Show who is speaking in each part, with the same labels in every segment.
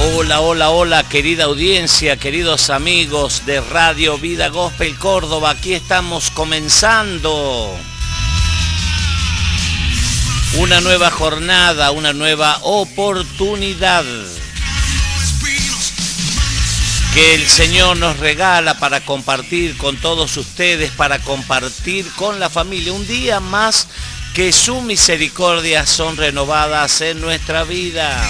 Speaker 1: Hola, hola, hola, querida audiencia, queridos amigos de Radio Vida Gospel Córdoba. Aquí estamos comenzando una nueva jornada, una nueva oportunidad que el Señor nos regala para compartir con todos ustedes, para compartir con la familia. Un día más que sus misericordias son renovadas en nuestra vida.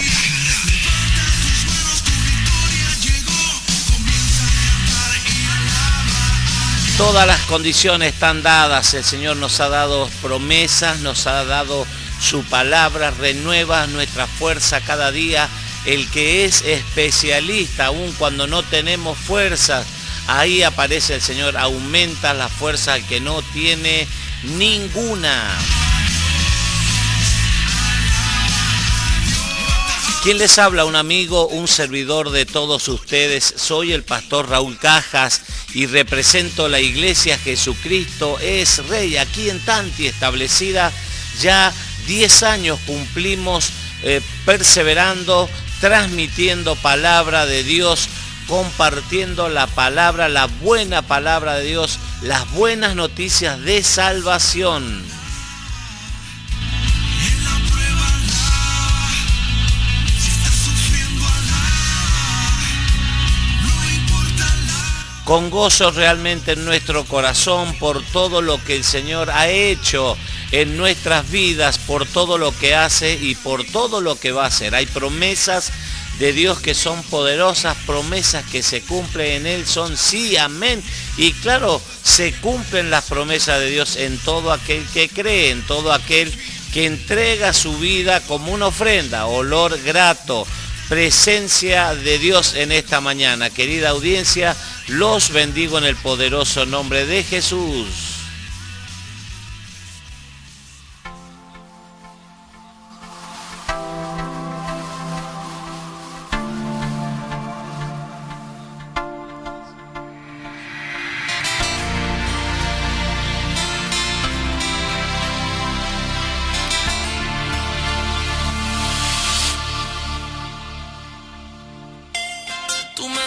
Speaker 1: Todas las condiciones están dadas, el Señor nos ha dado promesas, nos ha dado su palabra, renueva nuestra fuerza cada día. El que es especialista, aun cuando no tenemos fuerzas, ahí aparece el Señor, aumenta la fuerza al que no tiene ninguna. ¿Quién les habla? Un amigo, un servidor de todos ustedes. Soy el pastor Raúl Cajas y represento la Iglesia Jesucristo es Rey aquí en Tanti, establecida ya 10 años cumplimos perseverando, transmitiendo palabra de Dios, compartiendo la palabra, la buena palabra de Dios, las buenas noticias de salvación. Con gozo realmente en nuestro corazón por todo lo que el Señor ha hecho en nuestras vidas, por todo lo que hace y por todo lo que va a hacer. Hay promesas de Dios que son poderosas, promesas que se cumplen en Él, son sí, amén. Y claro, se cumplen las promesas de Dios en todo aquel que cree, en todo aquel que entrega su vida como una ofrenda, olor grato. Presencia de Dios en esta mañana. Querida audiencia, los bendigo en el poderoso nombre de Jesús.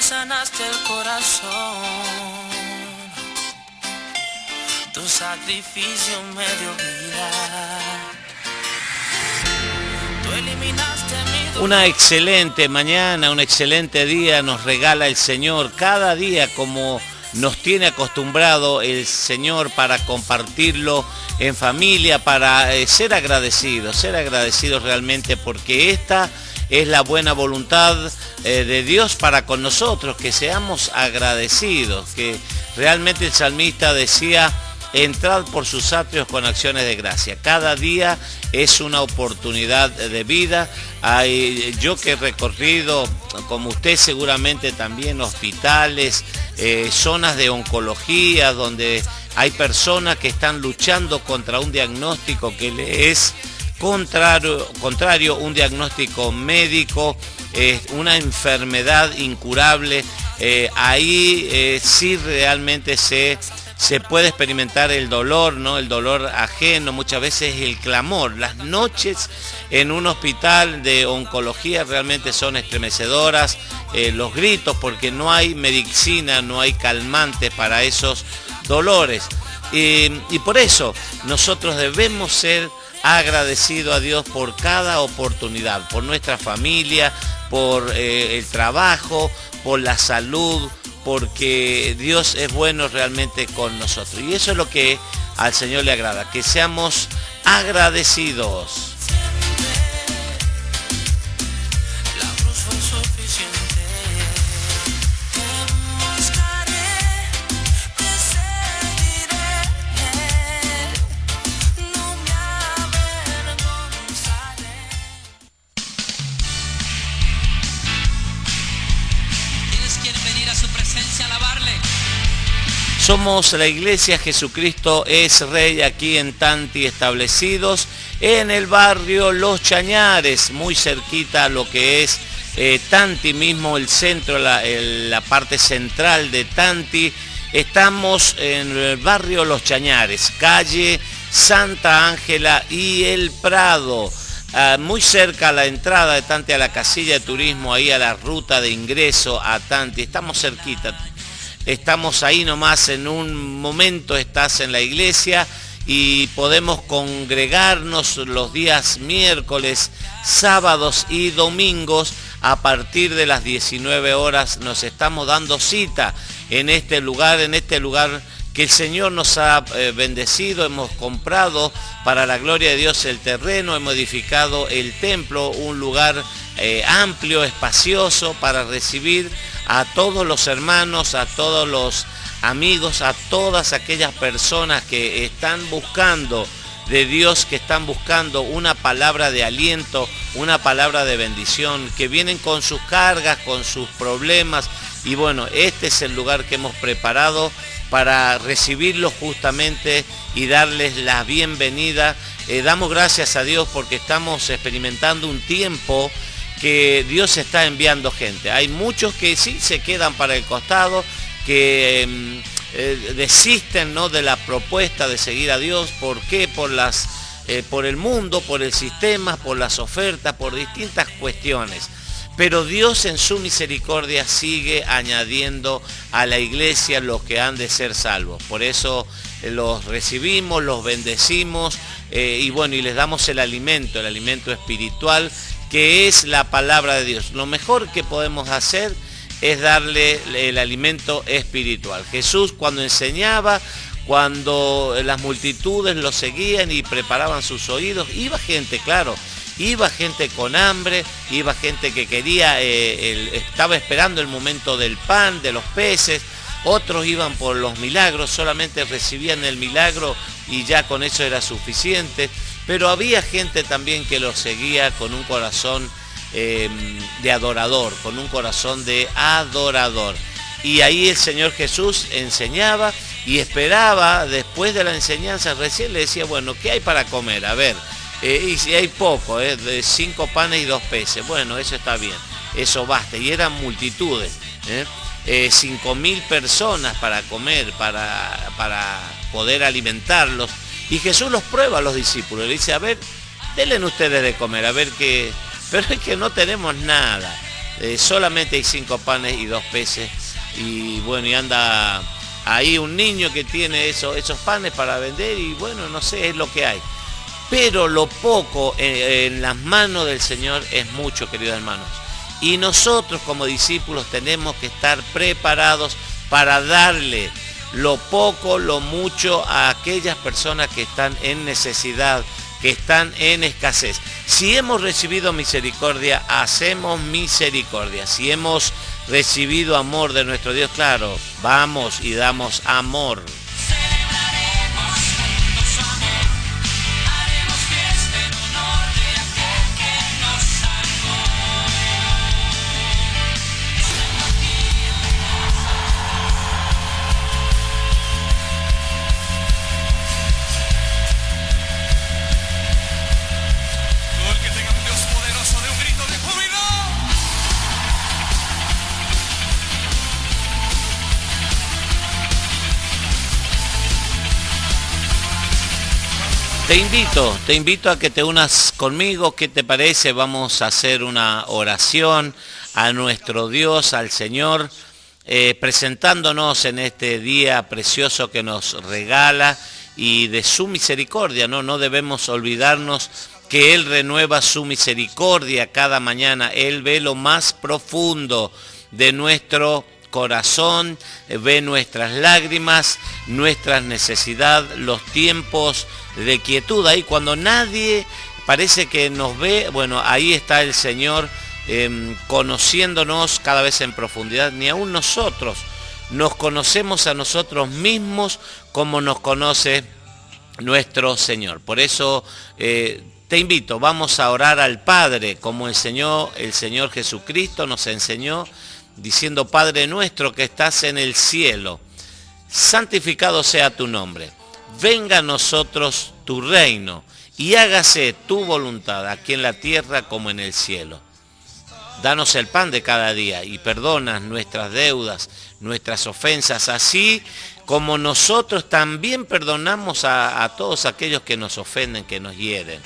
Speaker 2: Sanaste el corazón, tu sacrificio me dio vida, tú eliminaste mi dolor.
Speaker 1: Una excelente mañana, un excelente día nos regala el Señor cada día como nos tiene acostumbrado el Señor para compartirlo en familia, para ser agradecidos realmente porque esta es la buena voluntad de Dios para con nosotros, que seamos agradecidos, que realmente el salmista decía, entrad por sus atrios con acciones de gracia. Cada día es una oportunidad de vida. Yo que he recorrido, como usted seguramente también, hospitales, zonas de oncología, donde hay personas que están luchando contra un diagnóstico que le es contrario, un diagnóstico médico, una enfermedad incurable. Ahí sí realmente se puede experimentar el dolor, ¿no? El dolor ajeno, muchas veces el clamor. Las noches en un hospital de oncología realmente son estremecedoras, los gritos, porque no hay medicina, no hay calmantes para esos dolores. Y por eso nosotros debemos ser agradecido a Dios por cada oportunidad, por nuestra familia, por el trabajo, por la salud, porque Dios es bueno realmente con nosotros. Y eso es lo que al Señor le agrada, que seamos agradecidos. Somos la Iglesia Jesucristo es Rey aquí en Tanti, establecidos en el barrio Los Chañares, muy cerquita a lo que es Tanti mismo, el centro, la parte central de Tanti. Estamos en el barrio Los Chañares, calle Santa Ángela y El Prado. muy cerca a la entrada de Tanti, a la casilla de turismo, ahí a la ruta de ingreso a Tanti. Estamos cerquita, estamos ahí nomás, en un momento estás en la iglesia y podemos congregarnos los días miércoles, sábados y domingos a partir de las 19 horas. Nos estamos dando cita en este lugar que el Señor nos ha bendecido. Hemos comprado para la gloria de Dios el terreno, hemos edificado el templo, un lugar amplio, espacioso para recibir a todos los hermanos, a todos los amigos, a todas aquellas personas que están buscando de Dios, que están buscando una palabra de aliento, una palabra de bendición, que vienen con sus cargas, con sus problemas. Y bueno, este es el lugar que hemos preparado para recibirlos justamente y darles la bienvenida. Damos gracias a Dios porque estamos experimentando un tiempo que Dios está enviando gente. Hay muchos que sí se quedan para el costado, que desisten, ¿no?, de la propuesta de seguir a Dios. ¿Por qué? Por el mundo, por el sistema, por las ofertas, por distintas cuestiones. Pero Dios en su misericordia sigue añadiendo a la iglesia los que han de ser salvos. Por eso los recibimos, los bendecimos y bueno, y les damos el alimento espiritual, que es la palabra de Dios. Lo mejor que podemos hacer es darle el alimento espiritual. Jesús, cuando enseñaba, cuando las multitudes lo seguían y preparaban sus oídos, iba gente, claro, iba gente con hambre, iba gente que quería, estaba esperando el momento del pan, de los peces. Otros iban por los milagros, solamente recibían el milagro y ya con eso era suficiente. Pero había gente también que lo seguía con un corazón de adorador, con un corazón de adorador. Y ahí el Señor Jesús enseñaba y esperaba, después de la enseñanza, recién le decía, bueno, ¿qué hay para comer? A ver, y si hay poco, de 5 panes y 2 peces, bueno, eso está bien, eso basta. Y eran multitudes, 5.000 personas para comer, para poder alimentarlos. Y Jesús los prueba a los discípulos, le dice, a ver, denle ustedes de comer, a ver qué. Pero es que no tenemos nada, solamente hay 5 panes y 2 peces. Y bueno, y anda ahí un niño que tiene esos panes para vender y bueno, no sé, es lo que hay. Pero lo poco en las manos del Señor es mucho, queridos hermanos. Y nosotros como discípulos tenemos que estar preparados para darle lo poco, lo mucho a aquellas personas que están en necesidad, que están en escasez. Si hemos recibido misericordia, hacemos misericordia. Si hemos recibido amor de nuestro Dios, claro, vamos y damos amor. Te invito a que te unas conmigo. ¿Qué te parece? Vamos a hacer una oración a nuestro Dios, al Señor, presentándonos en este día precioso que nos regala y de su misericordia, ¿no? No debemos olvidarnos que Él renueva su misericordia cada mañana. Él ve lo más profundo de nuestro corazón, ve nuestras lágrimas, nuestras necesidades, los tiempos de quietud. Ahí cuando nadie parece que nos ve, bueno, ahí está el Señor conociéndonos cada vez en profundidad. Ni aún nosotros nos conocemos a nosotros mismos como nos conoce nuestro Señor. Por eso te invito, vamos a orar al Padre como enseñó el Señor Jesucristo, nos enseñó diciendo: Padre nuestro que estás en el cielo, santificado sea tu nombre. Venga a nosotros tu reino y hágase tu voluntad aquí en la tierra como en el cielo. Danos el pan de cada día y perdona nuestras deudas, nuestras ofensas, así como nosotros también perdonamos a todos aquellos que nos ofenden, que nos hieren.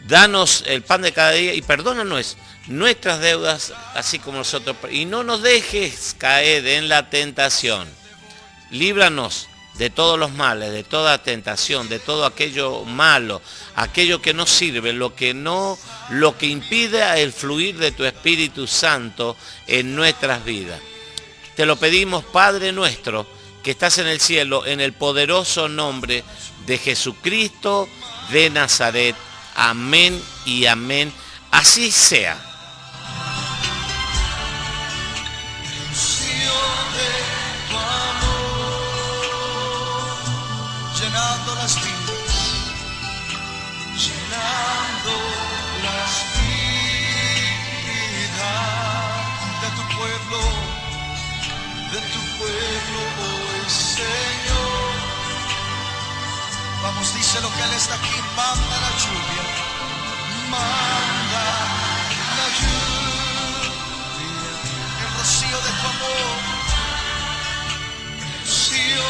Speaker 1: danos el pan de cada día y perdónanos nuestras deudas, así como nosotros, y no nos dejes caer en la tentación. Líbranos de todos los males, de toda tentación, de todo aquello malo, aquello que no sirve, lo que impide el fluir de tu Espíritu Santo en nuestras vidas. Te lo pedimos, Padre nuestro, que estás en el cielo, en el poderoso nombre de Jesucristo de Nazaret. Amén y amén. Así sea.
Speaker 3: Llenando las vidas, llenando las vidas de tu pueblo hoy, Señor. Vamos, díselo que Él está aquí, manda la lluvia, manda la lluvia, el rocío de tu amor, el rocío de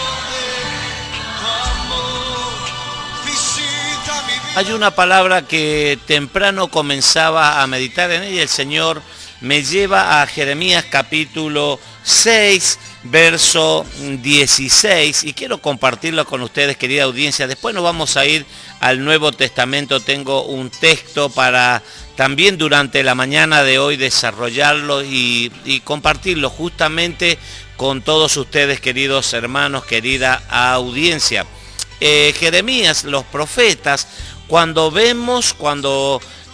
Speaker 1: Hay una palabra que temprano comenzaba a meditar en ella. El Señor me lleva a Jeremías capítulo 6, verso 16. Y quiero compartirlo con ustedes, querida audiencia. Después nos vamos a ir al Nuevo Testamento. Tengo un texto para también durante la mañana de hoy desarrollarlo y compartirlo justamente con todos ustedes, queridos hermanos, querida audiencia. Jeremías, los profetas, cuando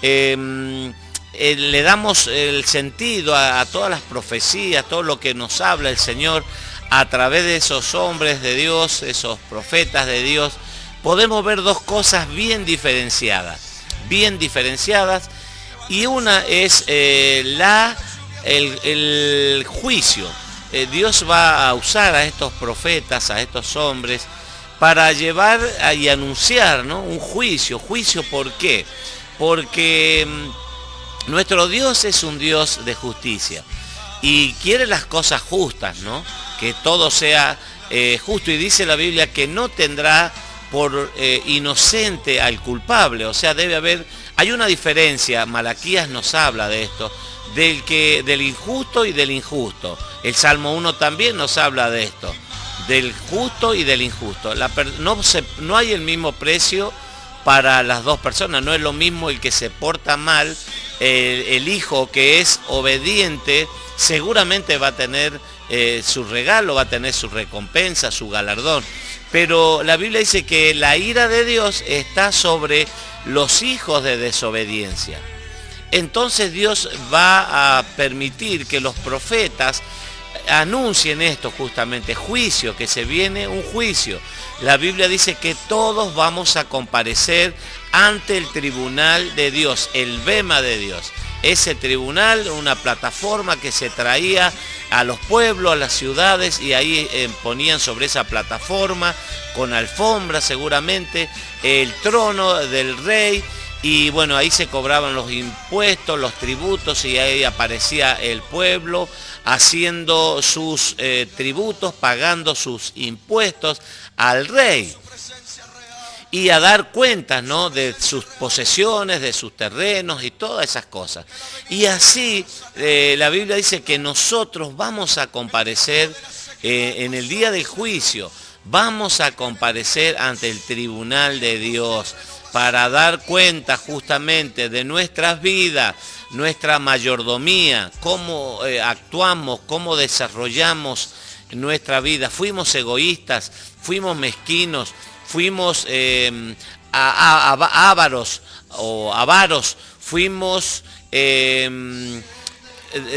Speaker 1: le damos el sentido a todas las profecías, todo lo que nos habla el Señor a través de esos hombres de Dios, esos profetas de Dios, podemos ver dos cosas bien diferenciadas, y una es el juicio. Dios va a usar a estos profetas, a estos hombres, para llevar y anunciar, ¿no?, un juicio. ¿Juicio por qué? Porque nuestro Dios es un Dios de justicia y quiere las cosas justas, ¿no? Que todo sea justo, y dice la Biblia que no tendrá por inocente al culpable. O sea, hay una diferencia. Malaquías nos habla de esto, del injusto y del injusto. El Salmo 1 también nos habla de esto, del justo y del injusto. No hay el mismo precio para las dos personas. No es lo mismo el que se porta mal, el hijo que es obediente, seguramente va a tener su regalo, va a tener su recompensa, su galardón. Pero la Biblia dice que la ira de Dios está sobre los hijos de desobediencia. Entonces Dios va a permitir que los profetas anuncien esto, justamente, juicio, que se viene un juicio. La Biblia dice que todos vamos a comparecer ante el tribunal de Dios, el bema de Dios. Ese tribunal, una plataforma que se traía a los pueblos, a las ciudades, y ahí ponían sobre esa plataforma, con alfombra seguramente, el trono del rey. Y bueno, ahí se cobraban los impuestos, los tributos, y ahí aparecía el pueblo haciendo sus tributos, pagando sus impuestos al rey. Y a dar cuentas, ¿no?, de sus posesiones, de sus terrenos y todas esas cosas. Y así la Biblia dice que nosotros vamos a comparecer en el día del juicio, vamos a comparecer ante el tribunal de Dios, para dar cuenta justamente de nuestras vidas, nuestra mayordomía, cómo actuamos, cómo desarrollamos nuestra vida. Fuimos egoístas, fuimos mezquinos, fuimos avaros, fuimos,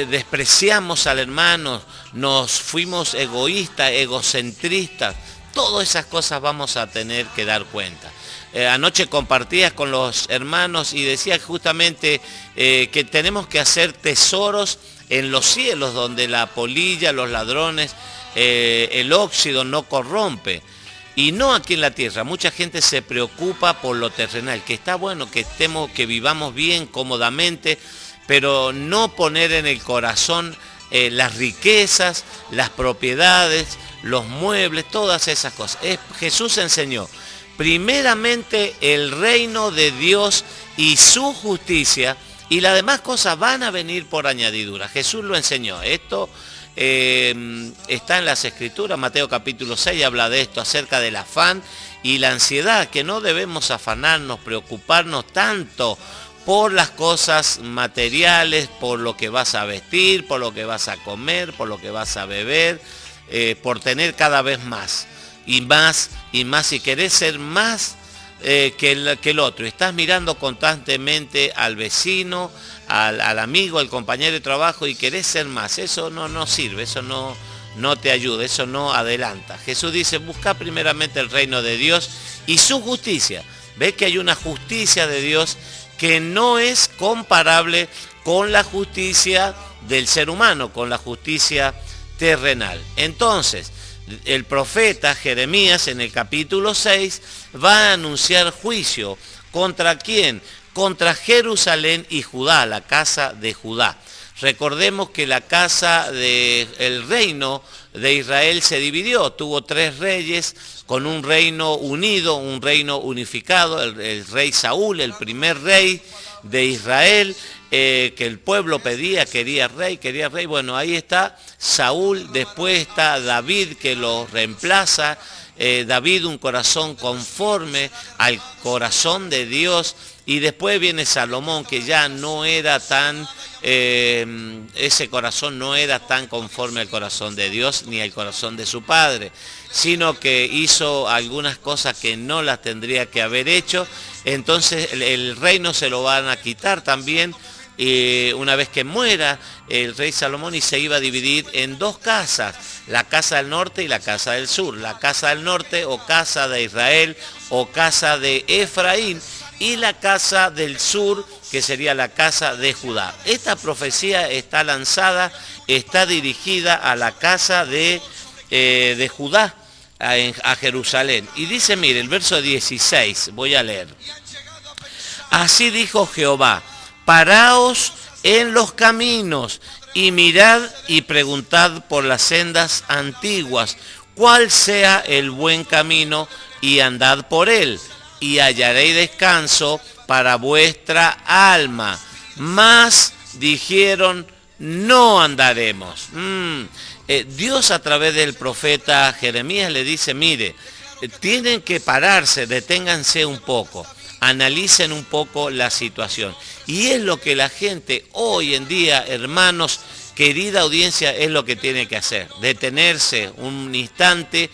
Speaker 1: despreciamos al hermano, nos fuimos egoístas, egocentristas. Todas esas cosas vamos a tener que dar cuenta. Anoche compartías con los hermanos y decía justamente que tenemos que hacer tesoros en los cielos, donde la polilla, los ladrones, el óxido no corrompe. Y no aquí en la tierra. Mucha gente se preocupa por lo terrenal, que está bueno, que vivamos bien, cómodamente, pero no poner en el corazón las riquezas, las propiedades, los muebles, todas esas cosas. Jesús enseñó primeramente el reino de Dios y su justicia, y las demás cosas van a venir por añadidura. Jesús lo enseñó. Esto está en las Escrituras. Mateo capítulo 6 habla de esto, acerca del afán y la ansiedad, que no debemos afanarnos, preocuparnos tanto por las cosas materiales, por lo que vas a vestir, por lo que vas a comer, por lo que vas a beber, por tener cada vez más y más y más, y querés ser más que el otro. Estás mirando constantemente al vecino, al amigo, al compañero de trabajo, y querés ser más. Eso no sirve, eso no te ayuda, eso no adelanta. Jesús dice, busca primeramente el reino de Dios y su justicia. Ves que hay una justicia de Dios que no es comparable con la justicia del ser humano, con la justicia terrenal. Entonces, el profeta Jeremías en el capítulo 6 va a anunciar juicio. ¿Contra quién? Contra Jerusalén y Judá, la casa de Judá. Recordemos que el reino de Israel se dividió, tuvo 3 reyes con un reino unido, un reino unificado, el rey Saúl, el primer rey de Israel, que el pueblo pedía, quería rey, bueno, ahí está Saúl. Después está David, que lo reemplaza, David, un corazón conforme al corazón de Dios. Y después viene Salomón, que ya no era tan, ese corazón no era tan conforme al corazón de Dios ni al corazón de su padre, sino que hizo algunas cosas que no las tendría que haber hecho. Entonces el reino se lo van a quitar también una vez que muera el rey Salomón, y se iba a dividir en 2 casas, la casa del norte y la casa del sur. La casa del norte, o casa de Israel, o casa de Efraín, y la casa del sur, que sería la casa de Judá. Esta profecía está lanzada, está dirigida a la casa de Judá, a Jerusalén. Y dice, mire, el verso 16, voy a leer. Así dijo Jehová, paraos en los caminos y mirad y preguntad por las sendas antiguas, cuál sea el buen camino, y andad por él, y hallaréis descanso para vuestra alma. Mas dijeron, no andaremos. Dios a través del profeta Jeremías le dice, mire, tienen que pararse, deténganse un poco, analicen un poco la situación. Y es lo que la gente hoy en día, hermanos, querida audiencia, es lo que tiene que hacer. Detenerse un instante,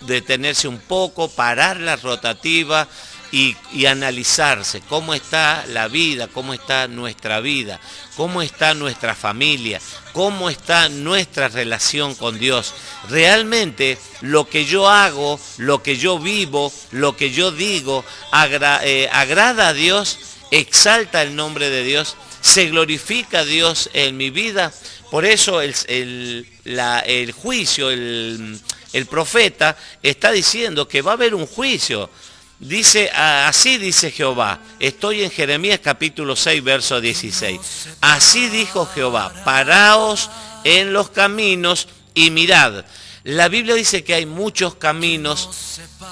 Speaker 1: detenerse un poco, parar la rotativa y analizarse cómo está la vida, cómo está nuestra vida, cómo está nuestra familia, cómo está nuestra relación con Dios. Realmente lo que yo hago, lo que yo vivo, lo que yo digo, agrada a Dios, exalta el nombre de Dios, se glorifica a Dios en mi vida. Por eso el juicio, el profeta está diciendo que va a haber un juicio. Dice, así dice Jehová. Estoy en Jeremías capítulo 6, verso 16. Así dijo Jehová, paraos en los caminos y mirad. La Biblia dice que hay muchos caminos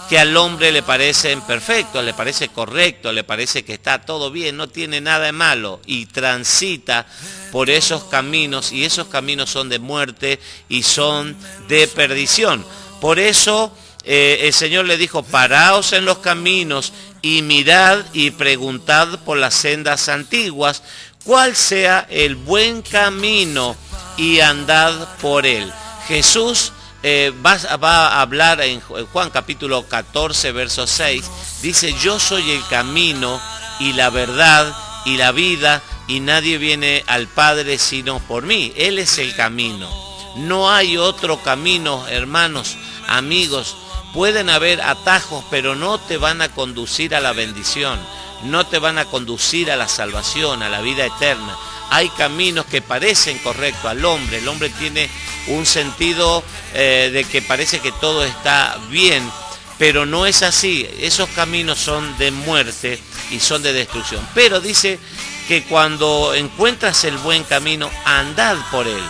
Speaker 1: que al hombre le parecen perfectos, le parece correcto, le parece que está todo bien, no tiene nada de malo, y transita por esos caminos, y esos caminos son de muerte y son de perdición. Por eso el Señor le dijo, paraos en los caminos y mirad y preguntad por las sendas antiguas, cuál sea el buen camino, y andad por él. Jesús va a hablar en Juan capítulo 14, verso 6, dice, yo soy el camino y la verdad y la vida, y nadie viene al Padre sino por mí. Él es el camino. No hay otro camino, hermanos, amigos. Pueden haber atajos, pero no te van a conducir a la bendición, no te van a conducir a la salvación, a la vida eterna. Hay caminos que parecen correctos al hombre. El hombre tiene un sentido de que parece que todo está bien, pero no es así. Esos caminos son de muerte y son de destrucción. Pero dice que cuando encuentras el buen camino, andad por él.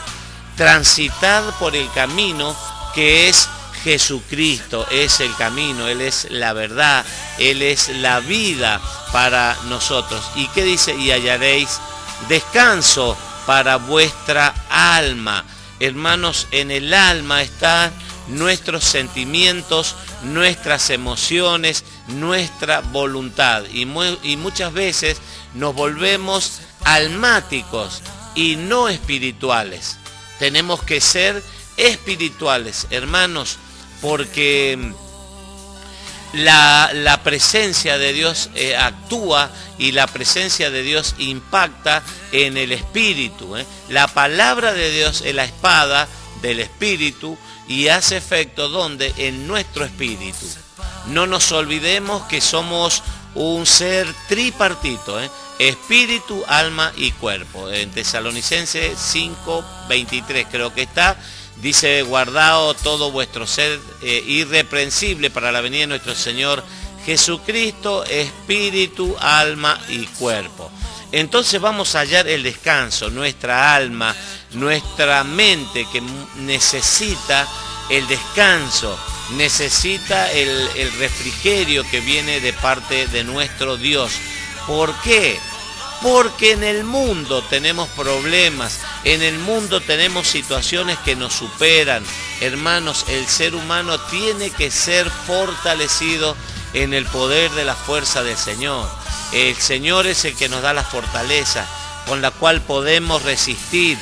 Speaker 1: Transitad por el camino que es Jesucristo es el camino, Él es la verdad, Él es la vida para nosotros. ¿Y qué dice? Y hallaréis descanso para vuestra alma. Hermanos, en el alma están nuestros sentimientos, nuestras emociones, nuestra voluntad. Y muchas veces nos volvemos almáticos y no espirituales. Tenemos que ser espirituales, hermanos, porque la presencia de Dios actúa y la presencia de Dios impacta en el espíritu. La palabra de Dios es la espada del espíritu y hace efecto ¿dónde? En nuestro espíritu. No nos olvidemos que somos un ser tripartito, espíritu, alma y cuerpo. En Tesalonicenses 5:23 creo que está. Dice, guardaos todo vuestro ser irreprensible para la venida de nuestro Señor Jesucristo, espíritu, alma y cuerpo. Entonces vamos a hallar el descanso, nuestra alma, nuestra mente que necesita el descanso, necesita el refrigerio que viene de parte de nuestro Dios. ¿Por qué? Porque en el mundo tenemos problemas, en el mundo tenemos situaciones que nos superan. Hermanos, el ser humano tiene que ser fortalecido en el poder de la fuerza del Señor. El Señor es el que nos da la fortaleza con la cual podemos resistir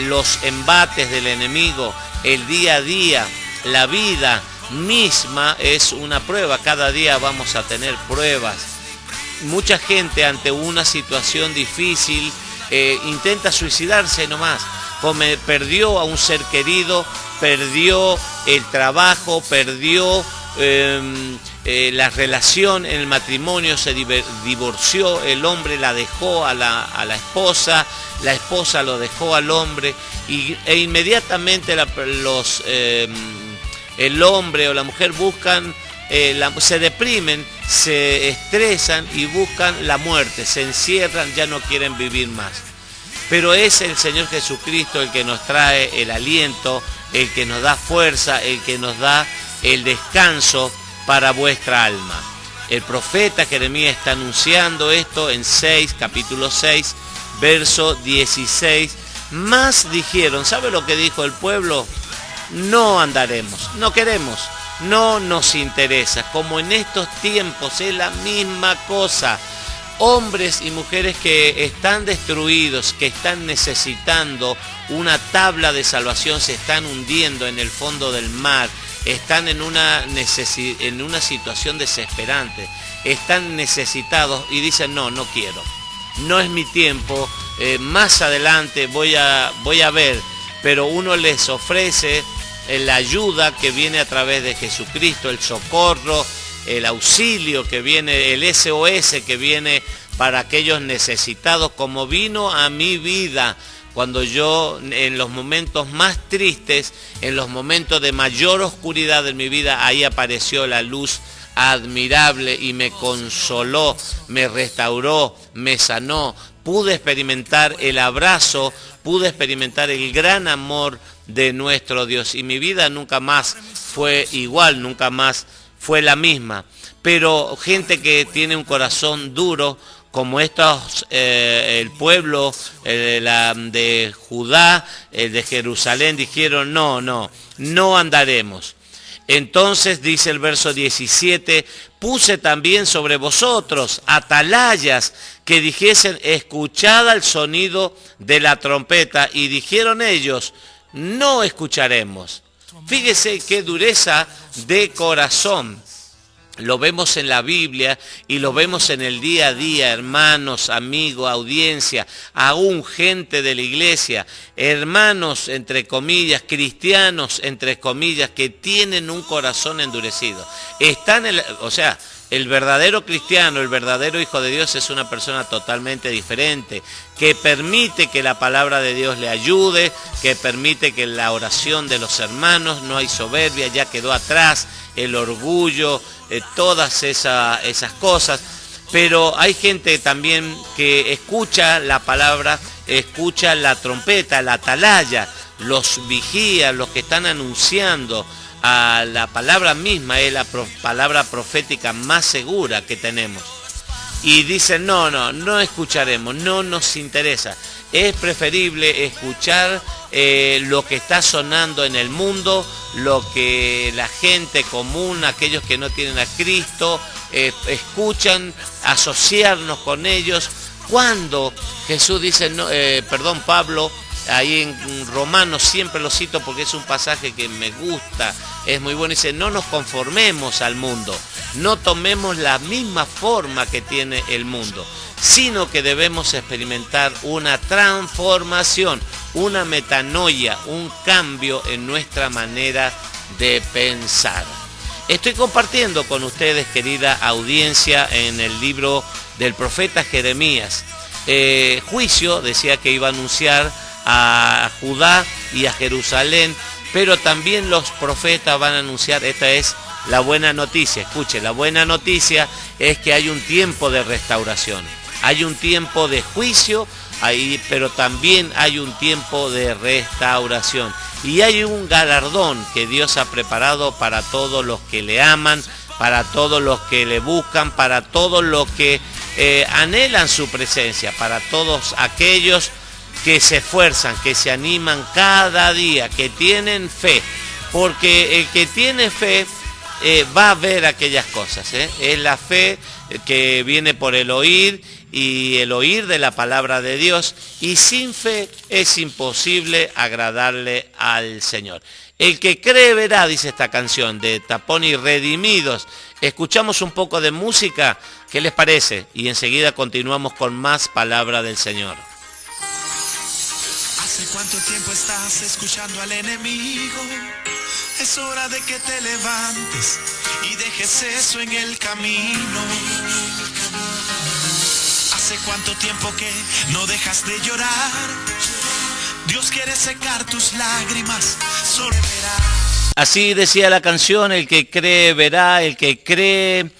Speaker 1: los embates del enemigo, el día a día. La vida misma es una prueba, cada día vamos a tener pruebas. Mucha gente ante una situación difícil intenta suicidarse nomás. Perdió a un ser querido, perdió el trabajo, perdió la relación en el matrimonio, se divorció, el hombre la dejó a la esposa lo dejó al hombre e inmediatamente el hombre o la mujer buscan, se deprimen, se estresan y buscan la muerte, se encierran, ya no quieren vivir más. Pero es el Señor Jesucristo el que nos trae el aliento, el que nos da fuerza, el que nos da el descanso para vuestra alma. El profeta Jeremías está anunciando esto en capítulo 6, verso 16. Más dijeron, ¿sabe lo que dijo el pueblo? No andaremos, no queremos. No nos interesa, como en estos tiempos es la misma cosa. Hombres y mujeres que están destruidos, que están necesitando una tabla de salvación, se están hundiendo en el fondo del mar, están en una situación desesperante, están necesitados y dicen no quiero, no es mi tiempo, más adelante voy a ver, pero uno les ofrece la ayuda que viene a través de Jesucristo, el socorro, el auxilio que viene, el SOS que viene para aquellos necesitados, como vino a mi vida cuando yo en los momentos más tristes, en los momentos de mayor oscuridad de mi vida, ahí apareció la luz admirable y me consoló, me restauró, me sanó. Pude experimentar el abrazo, pude experimentar el gran amor de nuestro Dios y mi vida nunca más fue igual, nunca más fue la misma. Pero gente que tiene un corazón duro, como estos, el pueblo de Judá, de Jerusalén, dijeron no andaremos. Entonces dice el verso 17, puse también sobre vosotros atalayas que dijesen, escuchad al sonido de la trompeta, y dijeron ellos, no escucharemos. Fíjese qué dureza de corazón. Lo vemos en la Biblia y lo vemos en el día a día, hermanos, amigos, audiencia, aún gente de la iglesia, hermanos, entre comillas, cristianos, entre comillas, que tienen un corazón endurecido. El verdadero cristiano, el verdadero hijo de Dios es una persona totalmente diferente, que permite que la palabra de Dios le ayude, que permite que la oración de los hermanos, no hay soberbia, ya quedó atrás, el orgullo, todas esas cosas. Pero hay gente también que escucha la palabra, escucha la trompeta, la atalaya, los vigías, los que están anunciando a la palabra misma, es la palabra profética más segura que tenemos. Y dicen, no escucharemos, no nos interesa. Es preferible escuchar lo que está sonando en el mundo, lo que la gente común, aquellos que no tienen a Cristo, escuchan, asociarnos con ellos. Cuando Jesús dice, Pablo, ahí en Romanos, siempre lo cito porque es un pasaje que me gusta, es muy bueno, dice, no nos conformemos al mundo, no tomemos la misma forma que tiene el mundo, sino que debemos experimentar una transformación, una metanoia, un cambio en nuestra manera de pensar. Estoy compartiendo con ustedes, querida audiencia, en el libro del profeta Jeremías. Juicio, decía que iba a anunciar a Judá y a Jerusalén, pero también los profetas van a anunciar, esta es la buena noticia, escuche, la buena noticia es que hay un tiempo de restauración, hay un tiempo de juicio, pero también hay un tiempo de restauración. Y hay un galardón que Dios ha preparado para todos los que le aman, para todos los que le buscan, para todos los que anhelan su presencia, para todos aquellos que se esfuerzan, que se animan cada día, que tienen fe. Porque el que tiene fe va a ver aquellas cosas. Es la fe que viene por el oír, y el oír de la palabra de Dios, y sin fe es imposible agradarle al Señor. El que cree verá, dice esta canción de Tapón y Redimidos. Escuchamos un poco de música, ¿qué les parece? Y enseguida continuamos con más palabra del Señor.
Speaker 4: ¿Hace cuánto tiempo estás escuchando al enemigo? Es hora de que te levantes y dejes eso en el camino. ¿Hace cuánto tiempo que no dejas de llorar? Dios quiere secar tus lágrimas, solo verás.
Speaker 1: Así decía la canción, el que cree verá, el que cree,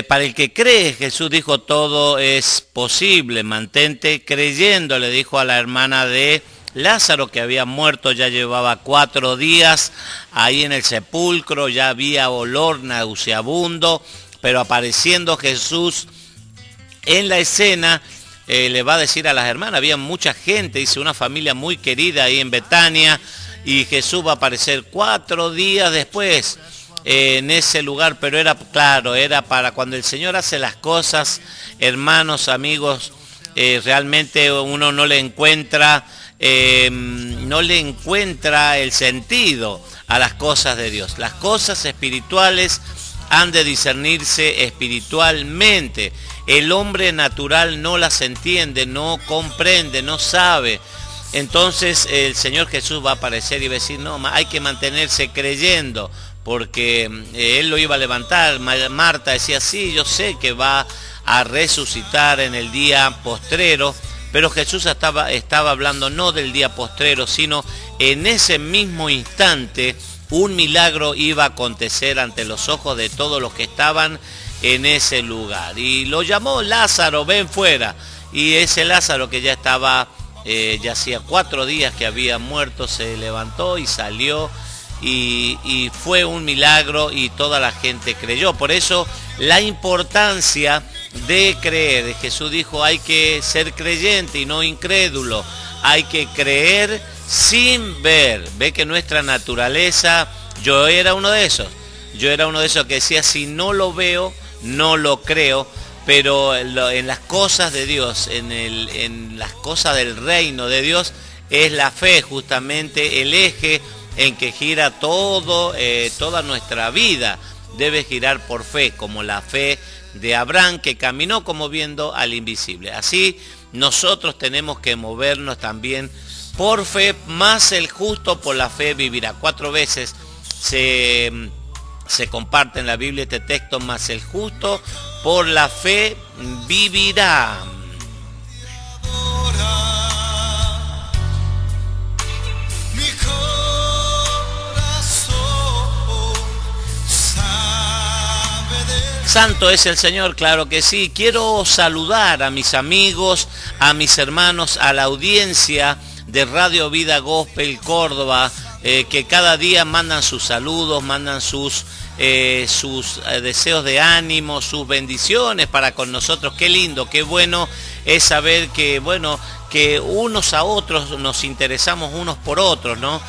Speaker 1: para el que cree, Jesús dijo, todo es posible, mantente creyendo, le dijo a la hermana de Lázaro, que había muerto, ya llevaba 4 días ahí en el sepulcro, ya había olor nauseabundo, pero apareciendo Jesús en la escena, le va a decir a las hermanas, había mucha gente, dice, una familia muy querida ahí en Betania, y Jesús va a aparecer 4 días después en ese lugar, pero era claro, era para cuando el Señor hace las cosas, hermanos, amigos, realmente uno no le encuentra el sentido a las cosas de Dios. Las cosas espirituales han de discernirse espiritualmente. El hombre natural no las entiende, no comprende, no sabe. Entonces el Señor Jesús va a aparecer y va a decir, no, hay que mantenerse creyendo, porque Él lo iba a levantar. Marta decía, sí, yo sé que va a resucitar en el día postrero, pero Jesús estaba hablando no del día postrero, sino en ese mismo instante un milagro iba a acontecer ante los ojos de todos los que estaban en ese lugar. Y lo llamó Lázaro, ven fuera. Y ese Lázaro que ya estaba, ya hacía 4 días que había muerto, se levantó y salió. Y fue un milagro y toda la gente creyó. Por eso la importancia de creer. Jesús dijo, hay que ser creyente y no incrédulo. Hay que creer sin ver. Ve que nuestra naturaleza, yo era uno de esos que decía, si no lo veo, no lo creo. Pero en las cosas de Dios, en las cosas del reino de Dios, es la fe justamente el eje en que gira toda nuestra vida. Debe girar por fe, como la fe de Abraham, que caminó como viendo al invisible. Así nosotros tenemos que movernos también por fe, más el justo por la fe vivirá. 4 veces se comparte en la Biblia este texto, más el justo por la fe vivirá. Santo es el Señor, claro que sí. Quiero saludar a mis amigos, a mis hermanos, a la audiencia de Radio Vida Gospel Córdoba, que cada día mandan sus saludos, mandan sus deseos de ánimo, sus bendiciones para con nosotros. Qué lindo, qué bueno es saber que, bueno, que unos a otros nos interesamos unos por otros, ¿no?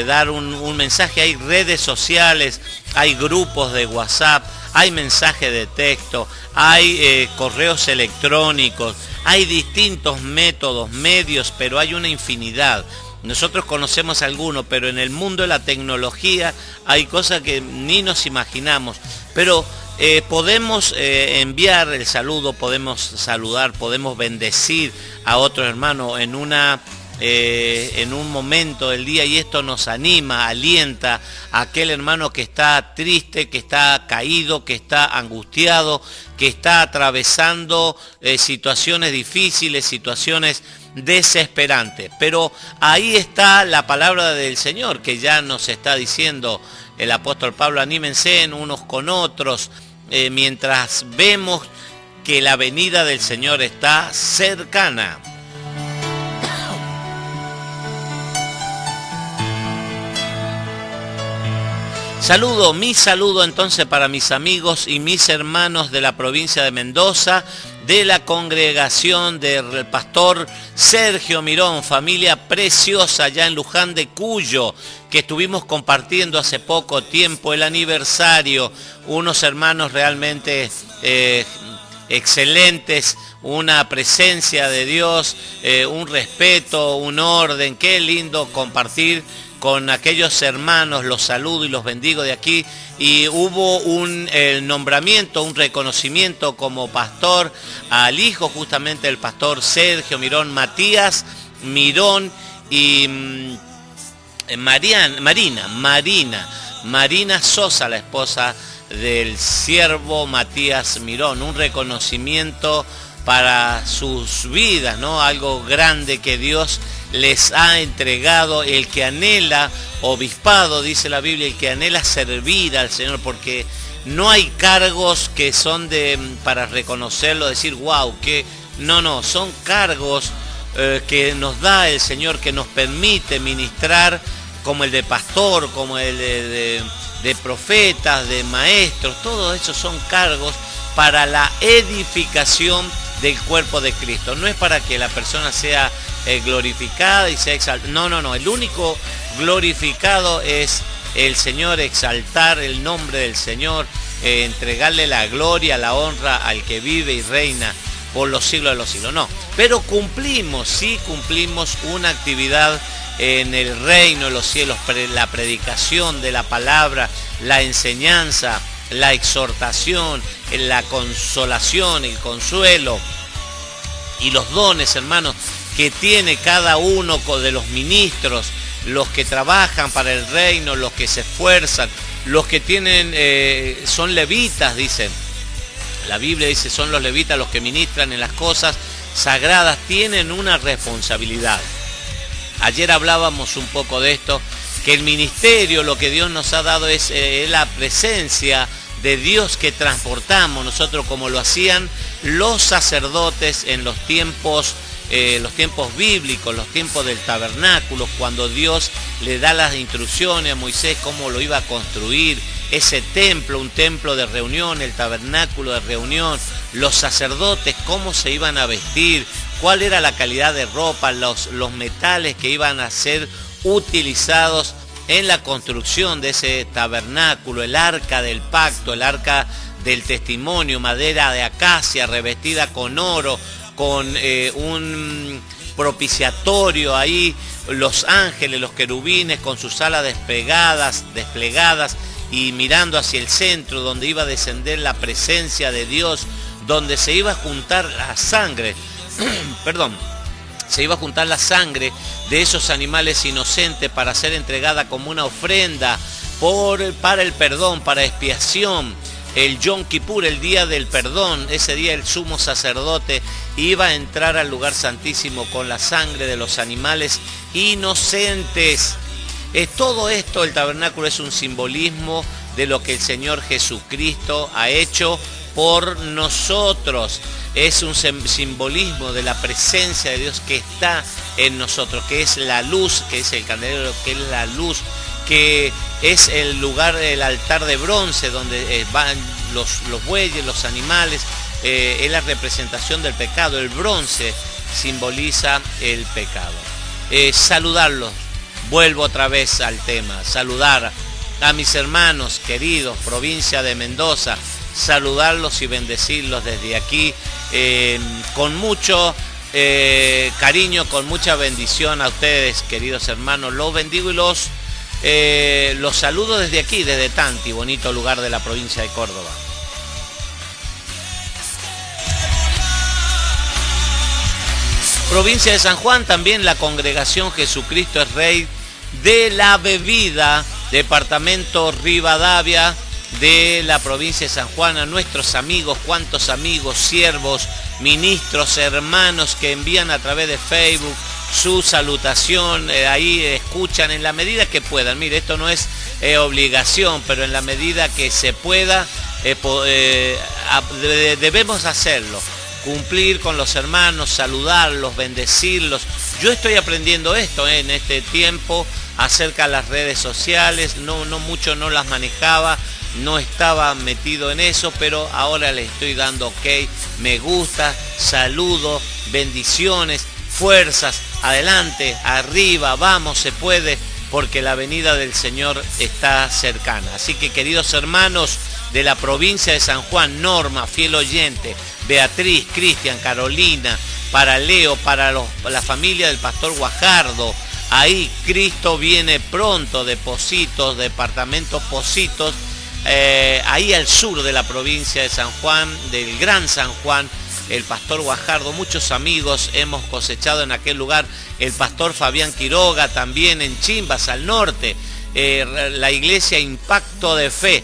Speaker 1: Dar un mensaje. Hay redes sociales, hay grupos de WhatsApp, hay mensajes de texto, hay correos electrónicos, hay distintos métodos, medios, pero hay una infinidad. Nosotros conocemos algunos, pero en el mundo de la tecnología hay cosas que ni nos imaginamos. Pero podemos enviar el saludo, podemos saludar, podemos bendecir a otro hermano en un momento del día, y esto nos anima, alienta a aquel hermano que está triste, que está caído, que está angustiado, que está atravesando situaciones difíciles, situaciones desesperantes. Pero ahí está la palabra del Señor, que ya nos está diciendo el apóstol Pablo: anímense unos con otros, mientras vemos que la venida del Señor está cercana. Mi saludo entonces para mis amigos y mis hermanos de la provincia de Mendoza, de la congregación del pastor Sergio Mirón, familia preciosa allá en Luján de Cuyo, que estuvimos compartiendo hace poco tiempo el aniversario, unos hermanos realmente excelentes, una presencia de Dios, un respeto, un orden. Qué lindo compartir con aquellos hermanos. Los saludo y los bendigo de aquí. Y hubo el nombramiento, un reconocimiento como pastor al hijo justamente del pastor Sergio Mirón, Matías Mirón, y Marina Sosa, la esposa del siervo Matías Mirón. Un reconocimiento para sus vidas, ¿no? Algo grande que Dios les ha entregado. El que anhela obispado, dice la Biblia, el que anhela servir al Señor, porque no hay cargos que son para reconocerlo, decir wow, que no, son cargos que nos da el Señor, que nos permite ministrar, como el de pastor, como el de profetas, de maestros. Todos esos son cargos para la edificación del cuerpo de Cristo. No es para que la persona sea glorificada y sea exaltada. No. El único glorificado es el Señor, exaltar el nombre del Señor, entregarle la gloria, la honra al que vive y reina por los siglos de los siglos. No, pero cumplimos una actividad en el reino de los cielos, la predicación de la palabra, la enseñanza, la exhortación, la consolación, el consuelo y los dones, hermanos, que tiene cada uno de los ministros, los que trabajan para el reino, los que se esfuerzan, los que son levitas, dicen. La Biblia dice, son los levitas los que ministran en las cosas sagradas, tienen una responsabilidad. Ayer hablábamos un poco de esto, que el ministerio, lo que Dios nos ha dado es la presencia de Dios que transportamos nosotros, como lo hacían los sacerdotes en los tiempos bíblicos, los tiempos del tabernáculo, cuando Dios le da las instrucciones a Moisés cómo lo iba a construir, ese templo, un templo de reunión, el tabernáculo de reunión, los sacerdotes cómo se iban a vestir, cuál era la calidad de ropa, los metales que iban a ser utilizados en la construcción de ese tabernáculo, el arca del pacto, el arca del testimonio, madera de acacia revestida con oro, con un propiciatorio ahí, los ángeles, los querubines con sus alas desplegadas y mirando hacia el centro, donde iba a descender la presencia de Dios, donde se iba a juntar la sangre, se iba a juntar la sangre de esos animales inocentes para ser entregada como una ofrenda para el perdón, para expiación. El Yom Kippur, el día del perdón, ese día el sumo sacerdote iba a entrar al lugar santísimo con la sangre de los animales inocentes. Todo esto, el tabernáculo es un simbolismo de lo que el Señor Jesucristo ha hecho por nosotros. Es un simbolismo de la presencia de Dios que está en nosotros, que es la luz, que es el candelero, que es la luz, que es el lugar, el altar de bronce donde van los bueyes, los animales, es la representación del pecado. El bronce simboliza el pecado. Saludarlos, vuelvo otra vez al tema, saludar a mis hermanos queridos, provincia de Mendoza, saludarlos y bendecirlos desde aquí, con mucho cariño, con mucha bendición a ustedes, queridos hermanos. Los bendigo y los saludo desde aquí, desde Tanti, bonito lugar de la provincia de Córdoba. Provincia de San Juan, también la congregación Jesucristo es Rey de la Bebida, departamento Rivadavia de la provincia de San Juan. A nuestros amigos, cuantos amigos, siervos, ministros, hermanos que envían a través de Facebook su salutación, ahí escuchan en la medida que puedan. Mire, esto no es obligación, pero en la medida que se pueda, debemos hacerlo. Cumplir con los hermanos, saludarlos, bendecirlos. Yo estoy aprendiendo esto en este tiempo acerca de las redes sociales. No mucho no las manejaba, no estaba metido en eso, pero ahora le estoy dando ok, me gusta, saludo, bendiciones, fuerzas, adelante, arriba, vamos, se puede, porque la venida del Señor está cercana. Así que, queridos hermanos de la provincia de San Juan, Norma, fiel oyente, Beatriz, Cristian, Carolina, para Leo, para la familia del pastor Guajardo, ahí Cristo viene pronto, de Pocitos, departamento Pocitos, ahí al sur de la provincia de San Juan, del Gran San Juan, el pastor Guajardo, muchos amigos hemos cosechado en aquel lugar, el pastor Fabián Quiroga también en Chimbas, al norte, la iglesia Impacto de Fe.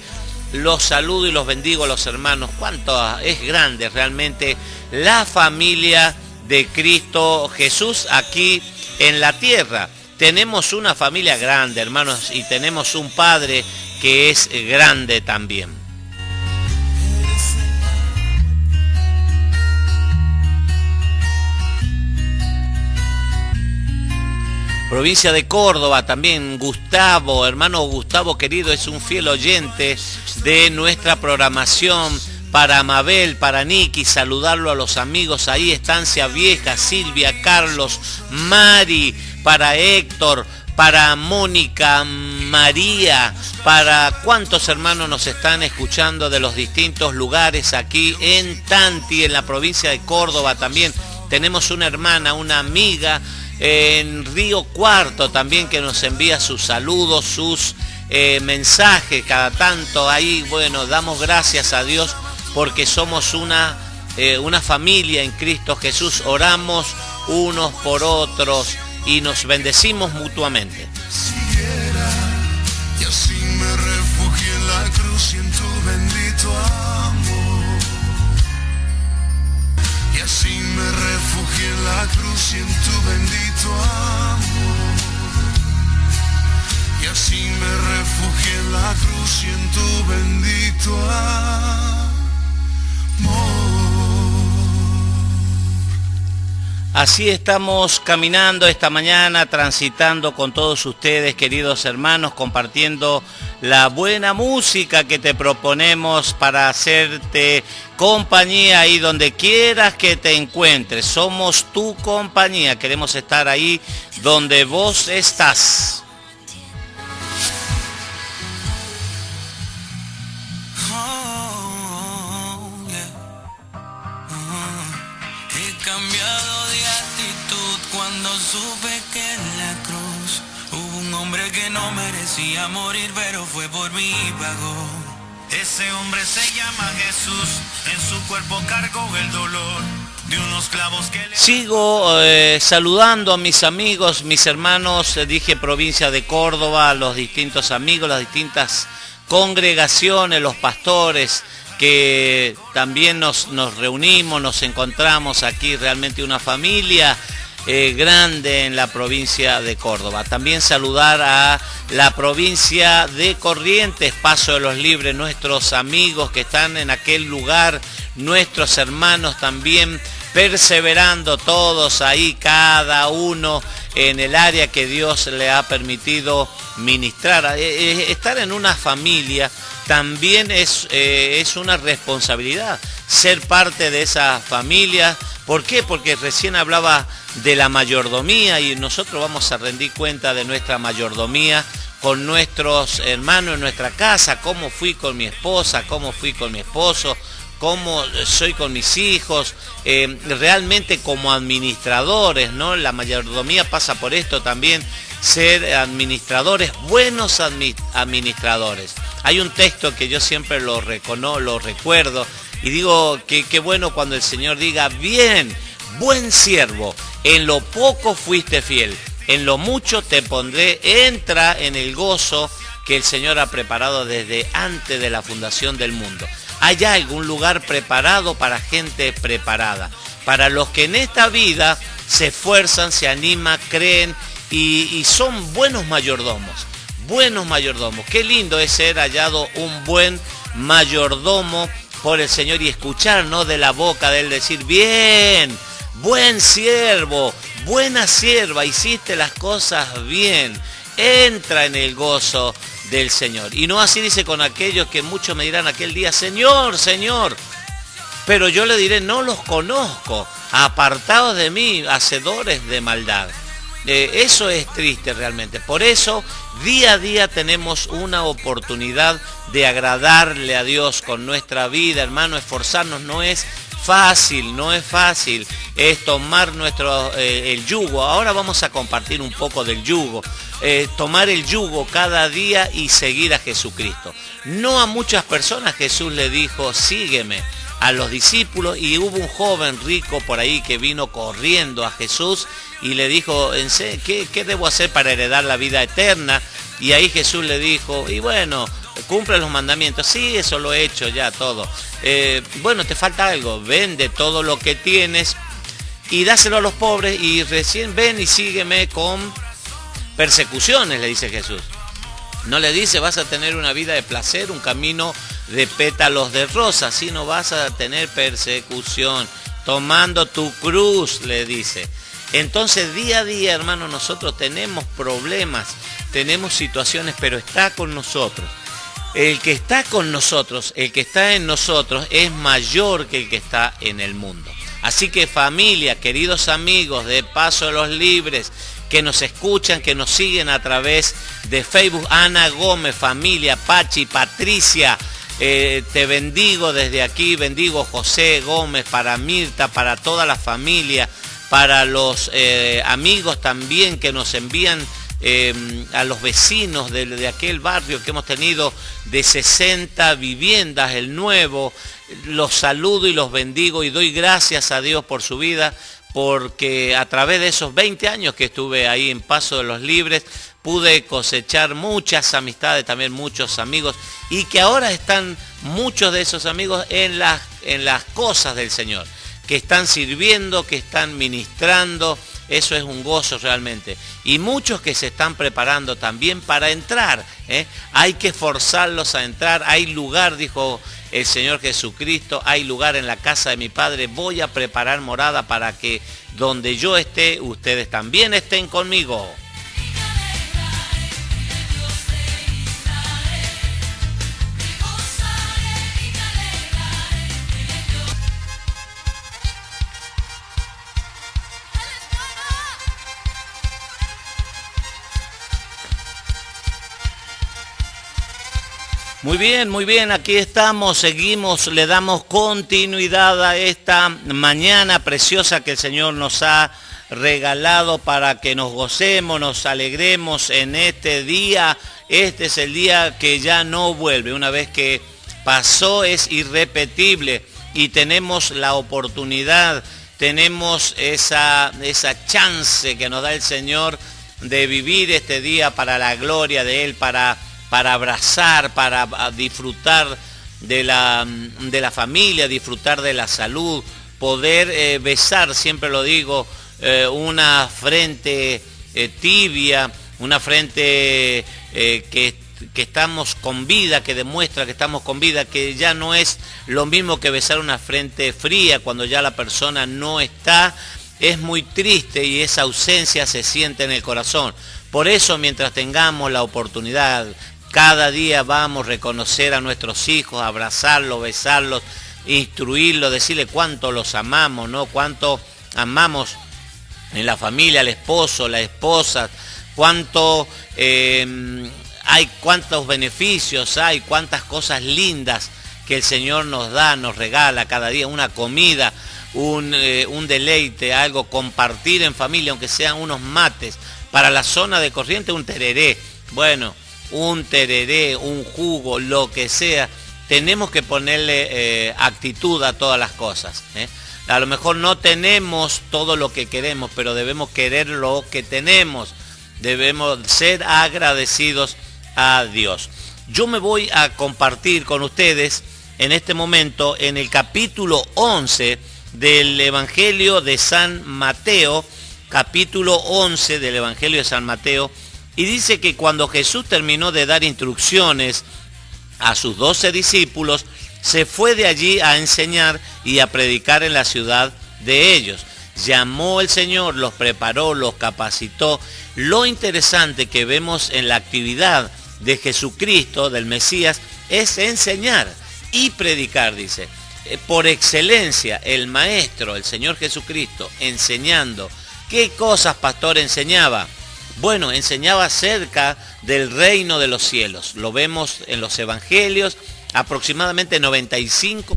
Speaker 1: Los saludo y los bendigo a los hermanos. Cuánto es grande realmente la familia de Cristo Jesús aquí en la tierra. Tenemos una familia grande, hermanos, y tenemos un Padre que es grande también. Provincia de Córdoba también, Gustavo, hermano Gustavo querido, es un fiel oyente de nuestra programación. Para Mabel, para Niki, saludarlo a los amigos ahí, Estancia Vieja, Silvia, Carlos, Mari, para Héctor, para Mónica, María, para cuántos hermanos nos están escuchando de los distintos lugares aquí en Tanti, en la provincia de Córdoba también. Tenemos una hermana, una amiga, en Río Cuarto también, que nos envía sus saludos, sus mensajes cada tanto. Ahí, bueno, damos gracias a Dios porque somos una familia en Cristo Jesús. Oramos unos por otros y nos bendecimos mutuamente.
Speaker 4: Y así me refugié en la cruz y en tu bendito amor. Y así me refugié en la cruz y en tu bendito amor. Y así me refugié en la cruz y en tu bendito amor.
Speaker 1: Así estamos caminando esta mañana, transitando con todos ustedes, queridos hermanos, compartiendo la buena música que te proponemos para hacerte compañía ahí donde quieras que te encuentres. Somos tu compañía, queremos estar ahí donde vos estás.
Speaker 2: Supe que en la cruz hubo un hombre que no merecía morir, pero fue por mí y pagó. Ese hombre se llama Jesús, en su cuerpo cargó el dolor de unos clavos que le...
Speaker 1: Sigo saludando a mis amigos, mis hermanos, dije provincia de Córdoba, los distintos amigos, las distintas congregaciones, los pastores, que también nos reunimos, nos encontramos aquí, realmente una familia grande en la provincia de Córdoba. También saludar a la provincia de Corrientes, Paso de los Libres, nuestros amigos que están en aquel lugar, nuestros hermanos también perseverando todos ahí, cada uno en el área que Dios le ha permitido ministrar. Estar en una familia también es una responsabilidad, ser parte de esa familia. ¿Por qué? Porque recién hablaba de la mayordomía y nosotros vamos a rendir cuenta de nuestra mayordomía con nuestros hermanos en nuestra casa, cómo fui con mi esposa, cómo fui con mi esposo, cómo soy con mis hijos, realmente como administradores, ¿no? La mayordomía pasa por esto también, ser administradores, buenos administradores. Hay un texto que yo siempre lo recuerdo y digo que qué bueno cuando el Señor diga, bien, buen siervo, en lo poco fuiste fiel, en lo mucho te pondré, entra en el gozo que el Señor ha preparado desde antes de la fundación del mundo. Hay algún lugar preparado para gente preparada, para los que en esta vida se esfuerzan, se animan, creen y son buenos mayordomos. Buenos mayordomos. Qué lindo es ser hallado un buen mayordomo por el Señor y escuchar, ¿no?, de la boca de Él decir, bien, buen siervo, buena sierva, hiciste las cosas bien, entra en el gozo del Señor. Y no así dice con aquellos que muchos me dirán aquel día, Señor, Señor, pero yo le diré, no los conozco, apartados de mí, hacedores de maldad. Eso es triste realmente. Por eso, día a día tenemos una oportunidad de agradarle a Dios con nuestra vida, hermano. Esforzarnos no es fácil, es tomar el yugo. Ahora vamos a compartir un poco del yugo. Tomar el yugo cada día y seguir a Jesucristo. No a muchas personas Jesús le dijo, sígueme. A los discípulos, y hubo un joven rico por ahí que vino corriendo a Jesús y le dijo, ¿qué debo hacer para heredar la vida eterna? Y ahí Jesús le dijo, y bueno, cumple los mandamientos. Sí, eso lo he hecho ya todo. Bueno, te falta algo, vende todo lo que tienes y dáselo a los pobres y recién ven y sígueme con persecuciones, le dice Jesús. No le dice vas a tener una vida de placer, un camino de pétalos de rosa, sino vas a tener persecución, tomando tu cruz, le dice. Entonces día a día, hermano, nosotros tenemos problemas, tenemos situaciones, pero está con nosotros. El que está con nosotros, el que está en nosotros, es mayor que el que está en el mundo. Así que familia, queridos amigos de Paso de los Libres, que nos escuchan, que nos siguen a través de Facebook, Ana Gómez, familia, Pachi, Patricia, te bendigo desde aquí, bendigo José Gómez, para Mirta, para toda la familia, para los amigos también que nos envían, a los vecinos de aquel barrio que hemos tenido de 60 viviendas, el nuevo, los saludo y los bendigo y doy gracias a Dios por su vida, porque a través de esos 20 años que estuve ahí en Paso de los Libres, pude cosechar muchas amistades, también muchos amigos, y que ahora están muchos de esos amigos en las cosas del Señor, que están sirviendo, que están ministrando. Eso es un gozo realmente. Y muchos que se están preparando también para entrar, hay que forzarlos a entrar. Hay lugar, dijo el Señor Jesucristo, hay lugar en la casa de mi Padre. Voy a preparar morada para que donde yo esté, ustedes también estén conmigo. Muy bien, aquí estamos, seguimos, le damos continuidad a esta mañana preciosa que el Señor nos ha regalado para que nos gocemos, nos alegremos en este día. Este es el día que ya no vuelve, una vez que pasó es irrepetible y tenemos la oportunidad, tenemos esa chance que nos da el Señor de vivir este día para la gloria de Él, para abrazar, para disfrutar de la familia, disfrutar de la salud, poder besar, siempre lo digo, una frente tibia, una frente que estamos con vida, que demuestra que estamos con vida, que ya no es lo mismo que besar una frente fría cuando ya la persona no está. Es muy triste y esa ausencia se siente en el corazón. Por eso, mientras tengamos la oportunidad, cada día vamos a reconocer a nuestros hijos, abrazarlos, besarlos, instruirlos, decirle cuánto los amamos, ¿no? Cuánto amamos en la familia, al esposo, la esposa, cuánto hay, cuántos beneficios hay, cuántas cosas lindas que el Señor nos da, nos regala cada día, una comida, un deleite, algo, compartir en familia, aunque sean unos mates. Para la zona de Corrientes, un tereré, bueno, un tereré, un jugo, lo que sea. Tenemos que ponerle actitud a todas las cosas. A lo mejor no tenemos todo lo que queremos, pero debemos querer lo que tenemos. Debemos ser agradecidos a Dios. Yo me voy a compartir con ustedes en este momento en el capítulo 11 del Evangelio de San Mateo, capítulo 11 del Evangelio de San Mateo, y dice que cuando Jesús terminó de dar instrucciones a sus 12 discípulos, se fue de allí a enseñar y a predicar en la ciudad de ellos. Llamó el Señor, los preparó, los capacitó. Lo interesante que vemos en la actividad de Jesucristo, del Mesías, es enseñar y predicar, dice. Por excelencia, el Maestro, el Señor Jesucristo, enseñando. ¿Qué cosas, pastor, enseñaba? Bueno, enseñaba acerca del reino de los cielos. Lo vemos en los evangelios, aproximadamente 95.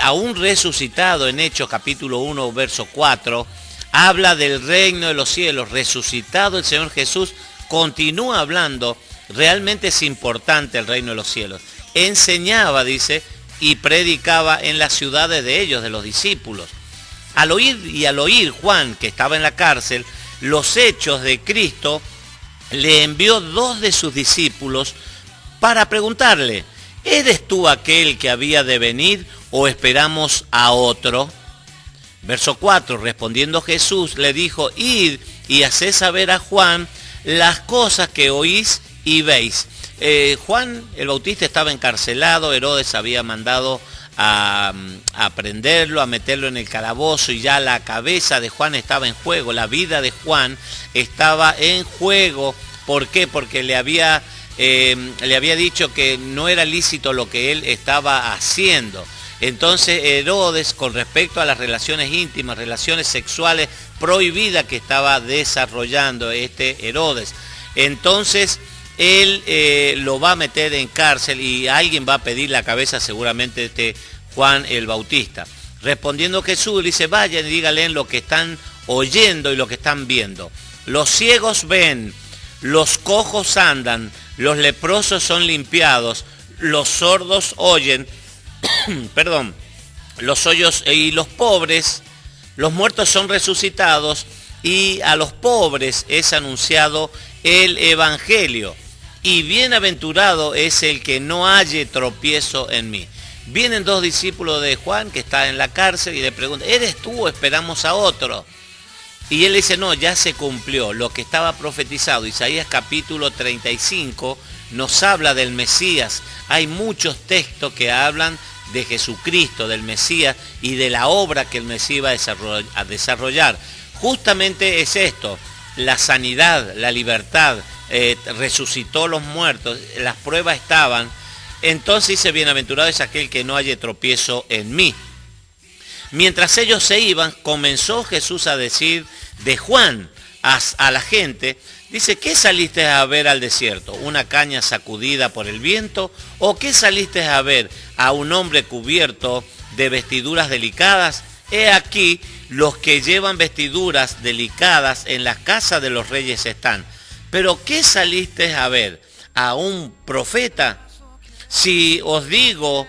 Speaker 1: Aún resucitado en Hechos capítulo 1, verso 4, habla del reino de los cielos. Resucitado el Señor Jesús, continúa hablando. Realmente es importante el reino de los cielos. Enseñaba, dice, y predicaba en las ciudades de ellos, de los discípulos. Al oír Juan, que estaba en la cárcel, los hechos de Cristo, le envió 2 de sus discípulos para preguntarle: ¿eres tú aquel que había de venir o esperamos a otro? Verso 4, respondiendo Jesús le dijo: id y haced saber a Juan las cosas que oís y veis. Juan el Bautista estaba encarcelado, Herodes había mandado a prenderlo, a meterlo en el calabozo, y ya la cabeza de Juan estaba en juego, la vida de Juan estaba en juego. ¿Por qué? Porque le había dicho que no era lícito lo que él estaba haciendo. Entonces Herodes, con respecto a las relaciones íntimas, relaciones sexuales prohibidas que estaba desarrollando Herodes, entonces él lo va a meter en cárcel y alguien va a pedir la cabeza seguramente de Juan el Bautista. Respondiendo Jesús, dice: vayan y díganle lo que están oyendo y lo que están viendo. Los ciegos ven, los cojos andan, los leprosos son limpiados, los sordos oyen, perdón, los hoyos y los pobres, los muertos son resucitados, y a los pobres es anunciado el Evangelio. Y bienaventurado es el que no halle tropiezo en mí. Vienen 2 discípulos de Juan que está en la cárcel y le preguntan: ¿eres tú o esperamos a otro? Y él dice: no, ya se cumplió lo que estaba profetizado. Isaías capítulo 35 nos habla del Mesías. Hay muchos textos que hablan de Jesucristo, del Mesías y de la obra que el Mesías iba a desarrollar. Justamente es esto: la sanidad, la libertad, resucitó los muertos, las pruebas estaban. Entonces dice: bienaventurado es aquel que no halle tropiezo en mí. Mientras ellos se iban, comenzó Jesús a decir de Juan a la gente, dice: ¿qué saliste a ver al desierto? ¿Una caña sacudida por el viento? ¿O qué saliste a ver? ¿A un hombre cubierto de vestiduras delicadas? He aquí, los que llevan vestiduras delicadas en las casas de los reyes están. ¿Pero qué saliste a ver? ¿A un profeta? Sí, os digo,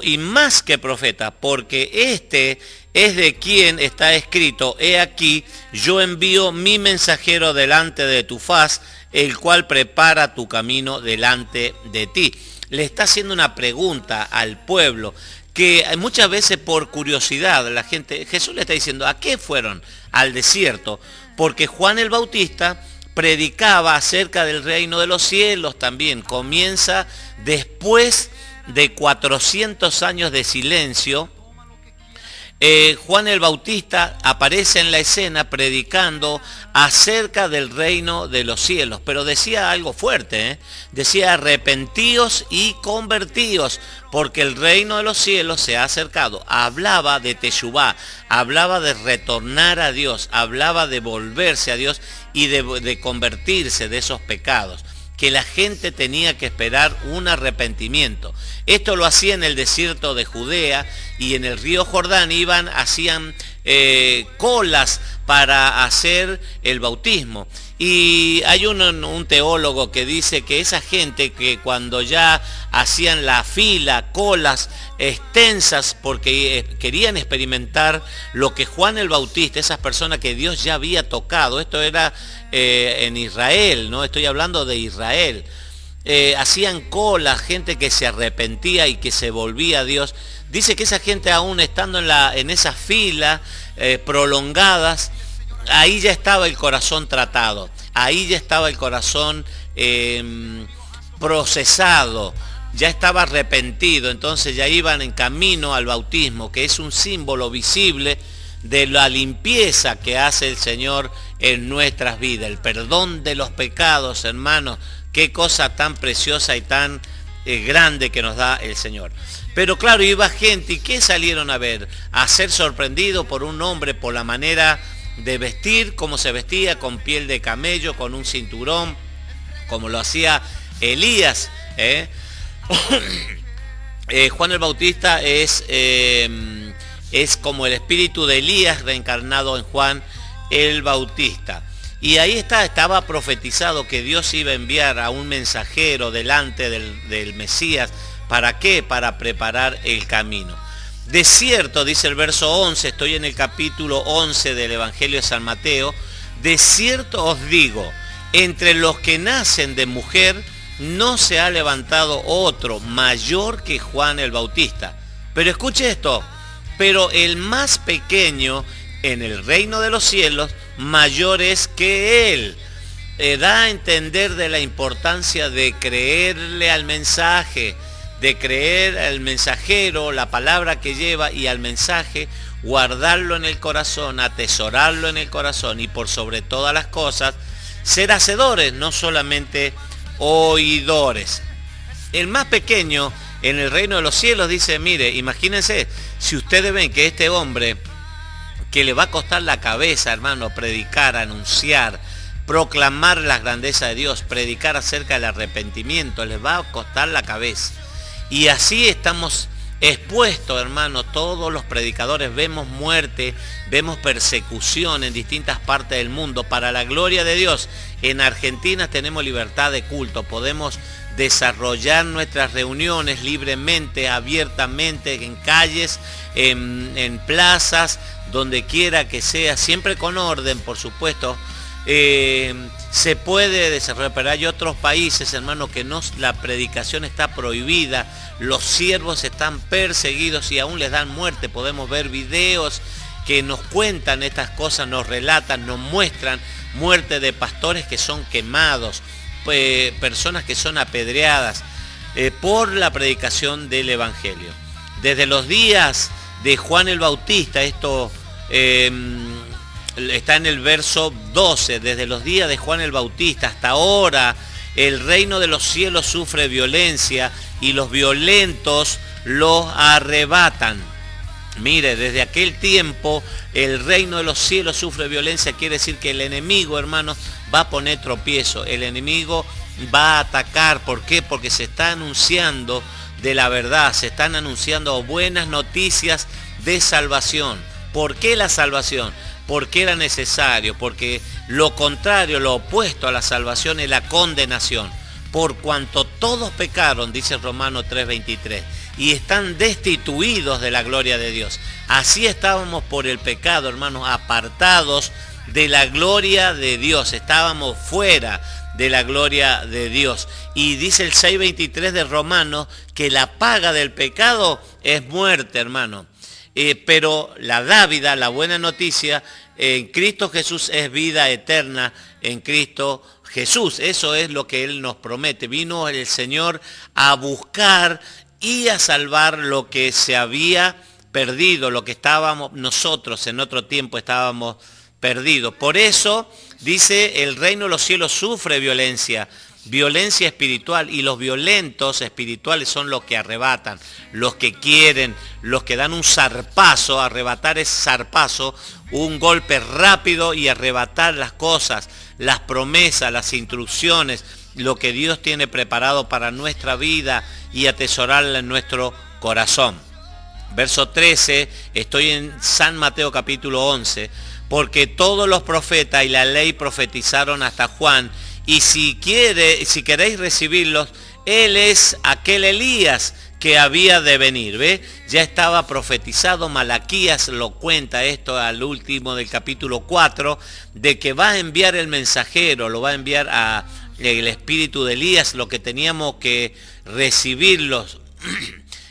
Speaker 1: y más que profeta, porque este es de quien está escrito: he aquí, yo envío mi mensajero delante de tu faz, el cual prepara tu camino delante de ti. le está haciendo una pregunta al pueblo, que muchas veces por curiosidad la gente, Jesús le está diciendo, ¿a qué fueron? Al desierto, porque Juan el Bautista predicaba acerca del reino de los cielos también. Comienza después de 400 años de silencio. Juan el Bautista aparece en la escena predicando acerca del reino de los cielos, pero decía algo fuerte, decía arrepentíos y convertíos, porque el reino de los cielos se ha acercado. Hablaba de Teshuvá, hablaba de retornar a Dios, hablaba de volverse a Dios y de convertirse de esos pecados, que la gente tenía que esperar un arrepentimiento. Esto lo hacía en el desierto de Judea, y en el río Jordán hacían colas para hacer el bautismo. Y hay un teólogo que dice que esa gente que cuando ya hacían la fila, colas extensas, porque querían experimentar lo que Juan el Bautista, esas personas que Dios ya había tocado, esto era en Israel, ¿no? Estoy hablando de Israel. Hacían colas, gente que se arrepentía y que se volvía a Dios. Dice que esa gente, aún estando en esas filas prolongadas, ahí ya estaba el corazón tratado, ahí ya estaba el corazón procesado, ya estaba arrepentido, entonces ya iban en camino al bautismo, que es un símbolo visible de la limpieza que hace el Señor en nuestras vidas, el perdón de los pecados, hermanos. Qué cosa tan preciosa y tan grande que nos da el Señor. Pero claro, iba gente, ¿y qué salieron a ver? A ser sorprendido por un hombre, por la manera de vestir, cómo se vestía, con piel de camello, con un cinturón, como lo hacía Elías. Juan el Bautista es como el espíritu de Elías reencarnado en Juan el Bautista. Y ahí estaba profetizado que Dios iba a enviar a un mensajero delante del Mesías. ¿Para qué? Para preparar el camino. De cierto, dice el verso 11, estoy en el capítulo 11 del Evangelio de San Mateo, de cierto os digo, entre los que nacen de mujer no se ha levantado otro mayor que Juan el Bautista. Pero escuche esto, pero el más pequeño en el reino de los cielos mayor es que él. Da a entender de la importancia de creerle al mensaje, de creer al mensajero, la palabra que lleva, y al mensaje guardarlo en el corazón, atesorarlo en el corazón, y por sobre todas las cosas ser hacedores, no solamente oidores. El más pequeño en el reino de los cielos dice, mire, imagínense, si ustedes ven que este hombre, que le va a costar la cabeza, hermano, predicar, anunciar, proclamar las grandezas de Dios, predicar acerca del arrepentimiento, les va a costar la cabeza. Y así estamos expuestos, hermano, todos los predicadores, vemos muerte, vemos persecución en distintas partes del mundo, para la gloria de Dios. En Argentina tenemos libertad de culto, podemos desarrollar nuestras reuniones libremente, abiertamente, en calles, en plazas, donde quiera que sea, siempre con orden, por supuesto. Se puede desarrollar, pero hay otros países, hermano, que la predicación está prohibida, los siervos están perseguidos y aún les dan muerte. Podemos ver videos que nos cuentan estas cosas, nos relatan, nos muestran muerte de pastores que son quemados, personas que son apedreadas por la predicación del Evangelio. Desde los días de Juan el Bautista, esto está en el verso 12, desde los días de Juan el Bautista hasta ahora, el reino de los cielos sufre violencia y los violentos los arrebatan. Mire, desde aquel tiempo el reino de los cielos sufre violencia, quiere decir que el enemigo, hermanos, va a poner tropiezo, el enemigo va a atacar. ¿Por qué? Porque se está anunciando de la verdad, se están anunciando buenas noticias de salvación. ¿Por qué la salvación? Porque era necesario, porque lo contrario, lo opuesto a la salvación es la condenación. Por cuanto todos pecaron, dice Romanos 3:23, y están destituidos de la gloria de Dios. Así estábamos por el pecado, hermanos, apartados de la gloria de Dios, estábamos fuera de la gloria de Dios. Y dice el 6:23 de Romanos que la paga del pecado es muerte, hermano. Pero la dávida, la buena noticia, en Cristo Jesús es vida eterna en Cristo Jesús. Eso es lo que Él nos promete. Vino el Señor a buscar y a salvar lo que se había perdido, lo que estábamos nosotros en otro tiempo estábamos perdidos. Por eso dice, el reino de los cielos sufre violencia espiritual, y los violentos espirituales son los que arrebatan, los que quieren, los que dan un zarpazo. Arrebatar es zarpazo, un golpe rápido y arrebatar las cosas, las promesas, las instrucciones, lo que Dios tiene preparado para nuestra vida y atesorarla en nuestro corazón. Verso 13, estoy en San Mateo capítulo 11, porque todos los profetas y la ley profetizaron hasta Juan, y si queréis recibirlos, él es aquel Elías que había de venir. ¿Ve? Ya estaba profetizado, Malaquías lo cuenta esto al último del capítulo 4, de que va a enviar el mensajero, lo va a enviar a el espíritu de Elías, lo que teníamos que recibirlos.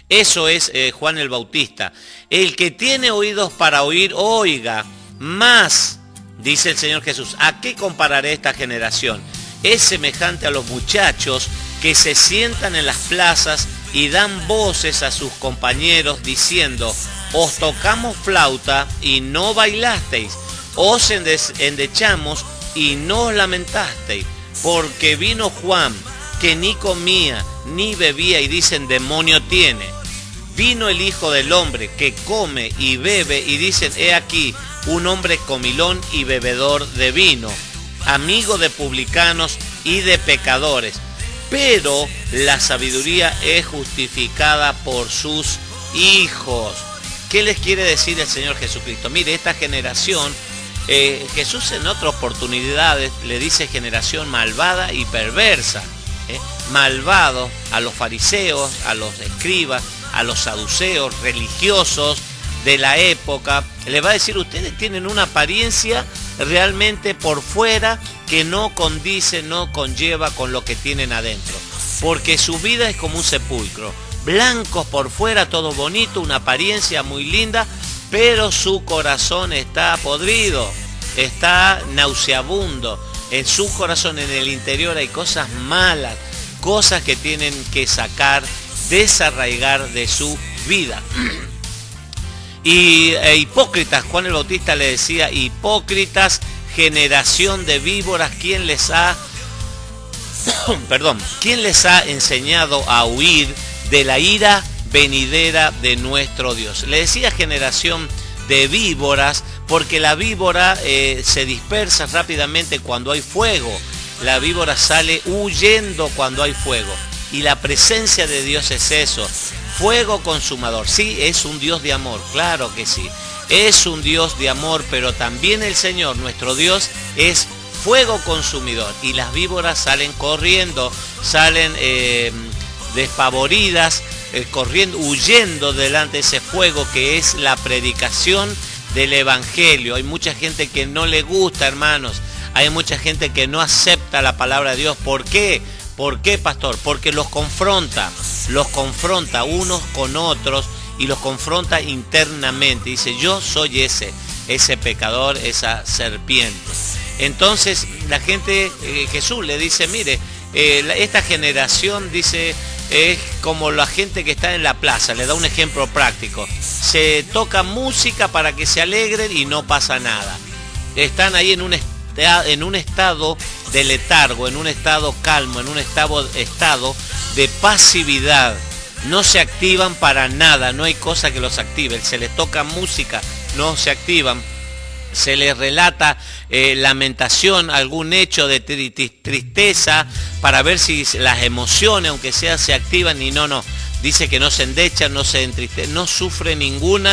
Speaker 1: Eso es Juan el Bautista. El que tiene oídos para oír, oiga. Más, dice el Señor Jesús, ¿a qué compararé esta generación? Es semejante a los muchachos que se sientan en las plazas y dan voces a sus compañeros diciendo, os tocamos flauta y no bailasteis, os endechamos y no os lamentasteis, porque vino Juan, que ni comía ni bebía, y dicen, demonio tiene. Vino el Hijo del Hombre, que come y bebe, y dicen, he aquí, un hombre comilón y bebedor de vino, amigo de publicanos y de pecadores. Pero la sabiduría es justificada por sus hijos. ¿Qué les quiere decir el Señor Jesucristo? Mire, esta generación, Jesús en otras oportunidades le dice generación malvada y perversa. Malvado a los fariseos, a los escribas, a los saduceos, religiosos de la época. Le va a decir, ustedes tienen una apariencia realmente por fuera que no condice, no conlleva con lo que tienen adentro, porque su vida es como un sepulcro, blancos por fuera, todo bonito, una apariencia muy linda, pero su corazón está podrido, está nauseabundo. En su corazón, en el interior, hay cosas malas, cosas que tienen que sacar, desarraigar de su vida. Y hipócritas, Juan el Bautista le decía, hipócritas, generación de víboras, ¿quién les ha enseñado a huir de la ira venidera de nuestro Dios? Le decía generación de víboras porque la víbora se dispersa rápidamente cuando hay fuego. La víbora sale huyendo cuando hay fuego. Y la presencia de Dios es eso, fuego consumador. Sí, es un Dios de amor, claro que sí. Es un Dios de amor, pero también el Señor, nuestro Dios, es fuego consumidor. Y las víboras salen corriendo, salen despavoridas, corriendo, huyendo delante de ese fuego que es la predicación del Evangelio. Hay mucha gente que no le gusta, hermanos. Hay mucha gente que no acepta la palabra de Dios. ¿Por qué? ¿Por qué, pastor? Porque los confronta unos con otros y los confronta internamente. Dice, yo soy ese pecador, esa serpiente. Entonces la gente, Jesús le dice, mire, esta generación, dice, es como la gente que está en la plaza. Le da un ejemplo práctico. Se toca música para que se alegren y no pasa nada. Están ahí en un estado de letargo, en un estado calmo, en un estado de pasividad. No se activan para nada, no hay cosa que los active. Se les toca música, no se activan. Se les relata lamentación, algún hecho de tristeza para ver si las emociones, aunque sea, se activan, y no. Dice que no se endechan, no se entristecen, no sufre ningún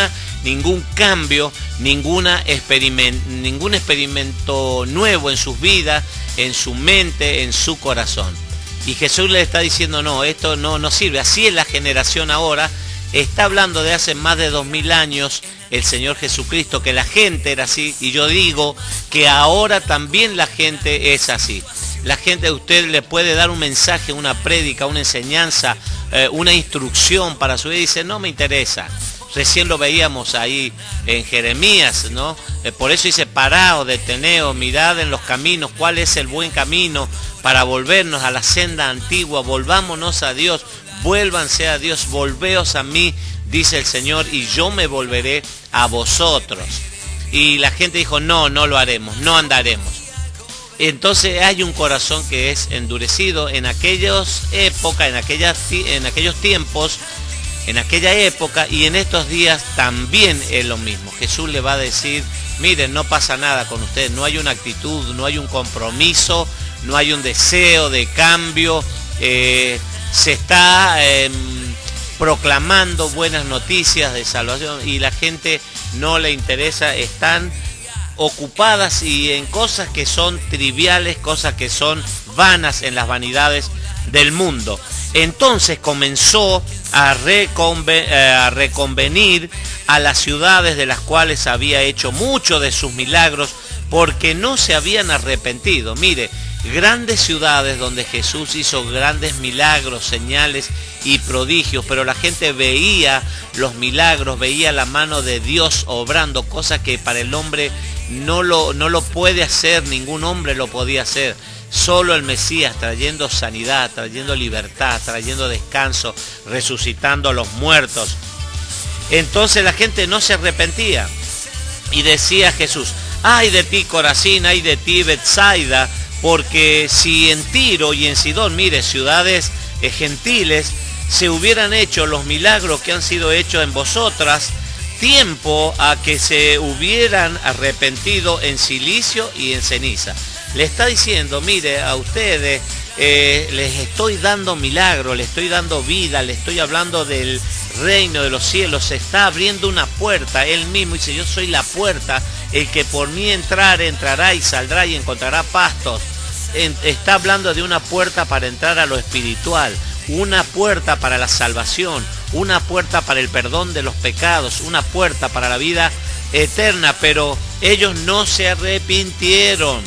Speaker 1: cambio, ningún experimento nuevo en sus vidas, en su mente, en su corazón. Y Jesús le está diciendo, no, esto no sirve. Así es la generación ahora. Está hablando de hace más de 2000 años el Señor Jesucristo, que la gente era así, y yo digo que ahora también la gente es así. La gente, usted le puede dar un mensaje, una prédica, una enseñanza, una instrucción para su vida y dice, no me interesa. Recién lo veíamos ahí en Jeremías, ¿no? Por eso dice, paraos, deteneos, mirad en los caminos, cuál es el buen camino para volvernos a la senda antigua, volvámonos a Dios, vuélvanse a Dios, volveos a mí, dice el Señor, y yo me volveré a vosotros. Y la gente dijo, no, no lo haremos, no andaremos. Entonces hay un corazón que es endurecido en aquellas épocas, en aquellos tiempos, en aquella época, y en estos días también es lo mismo. Jesús le va a decir, miren, no pasa nada con ustedes, no hay una actitud, no hay un compromiso, no hay un deseo de cambio, se está proclamando buenas noticias de salvación y la gente no le interesa, están ocupadas y en cosas que son triviales, cosas que son vanas, en las vanidades del mundo. Entonces comenzó a reconvenir a las ciudades de las cuales había hecho muchos de sus milagros, porque no se habían arrepentido. Mire, grandes ciudades donde Jesús hizo grandes milagros, señales y prodigios, pero la gente veía los milagros, veía la mano de Dios obrando, cosas que para el hombre no lo puede hacer, ningún hombre lo podía hacer. Solo el Mesías, trayendo sanidad, trayendo libertad, trayendo descanso, resucitando a los muertos. Entonces la gente no se arrepentía. Y decía Jesús, ay de ti Corazín, ay de ti Betsaida, porque si en Tiro y en Sidón, mire, ciudades gentiles, se hubieran hecho los milagros que han sido hechos en vosotras, tiempo a que se hubieran arrepentido en silicio y en ceniza. Le está diciendo, mire, a ustedes les estoy dando milagro, les estoy dando vida, les estoy hablando del reino de los cielos, se está abriendo una puerta. Él mismo dice, yo soy la puerta, el que por mí entrará y saldrá y encontrará pastos. Está hablando de una puerta para entrar a lo espiritual, una puerta para la salvación, una puerta para el perdón de los pecados, una puerta para la vida eterna, pero ellos no se arrepintieron.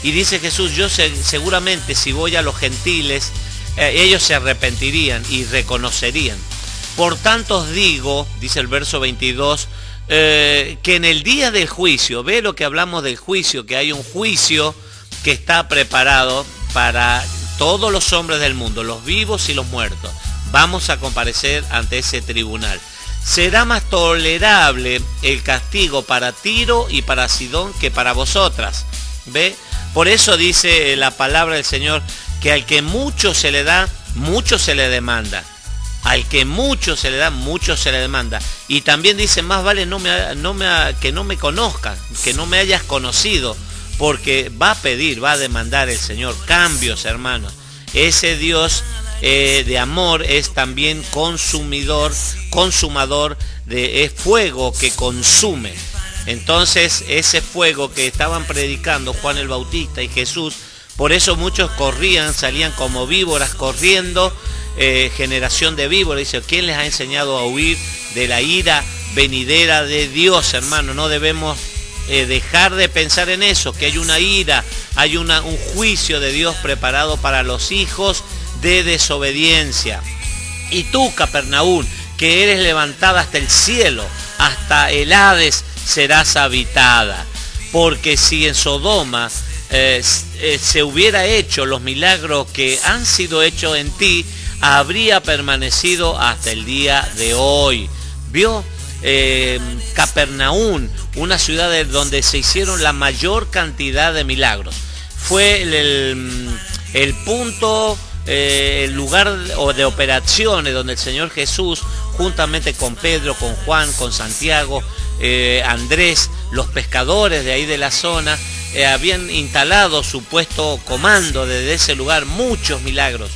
Speaker 1: Y dice Jesús, yo seguramente si voy a los gentiles, ellos se arrepentirían y reconocerían. Por tanto os digo, dice el verso 22, que en el día del juicio, ve lo que hablamos del juicio, que hay un juicio que está preparado para todos los hombres del mundo, los vivos y los muertos. Vamos a comparecer ante ese tribunal. Será más tolerable el castigo para Tiro y para Sidón que para vosotras. ¿Ve? Por eso dice la palabra del Señor que al que mucho se le da, mucho se le demanda. Al que mucho se le da, mucho se le demanda. Y también dice, más vale que no me conozcas, que no me hayas conocido, porque va a pedir, va a demandar el Señor cambios, hermanos. Ese Dios de amor es también consumador, es fuego que consume. Entonces ese fuego que estaban predicando Juan el Bautista y Jesús, por eso muchos corrían, salían como víboras corriendo, generación de víboras. Dice, ¿quién les ha enseñado a huir de la ira venidera de Dios, hermano? No debemos dejar de pensar en eso, que hay una ira, hay un juicio de Dios preparado para los hijos de desobediencia. Y tú, Capernaún, que eres levantada hasta el cielo, hasta el Hades serás habitada. Porque si en Sodoma se hubiera hecho los milagros que han sido hechos en ti, habría permanecido hasta el día de hoy. ¿Vio? Capernaún, una ciudad donde se hicieron la mayor cantidad de milagros. Fue el punto, el lugar de operaciones donde el Señor Jesús, juntamente con Pedro, con Juan, con Santiago, Andrés, los pescadores de ahí de la zona, habían instalado su puesto comando desde ese lugar. Muchos milagros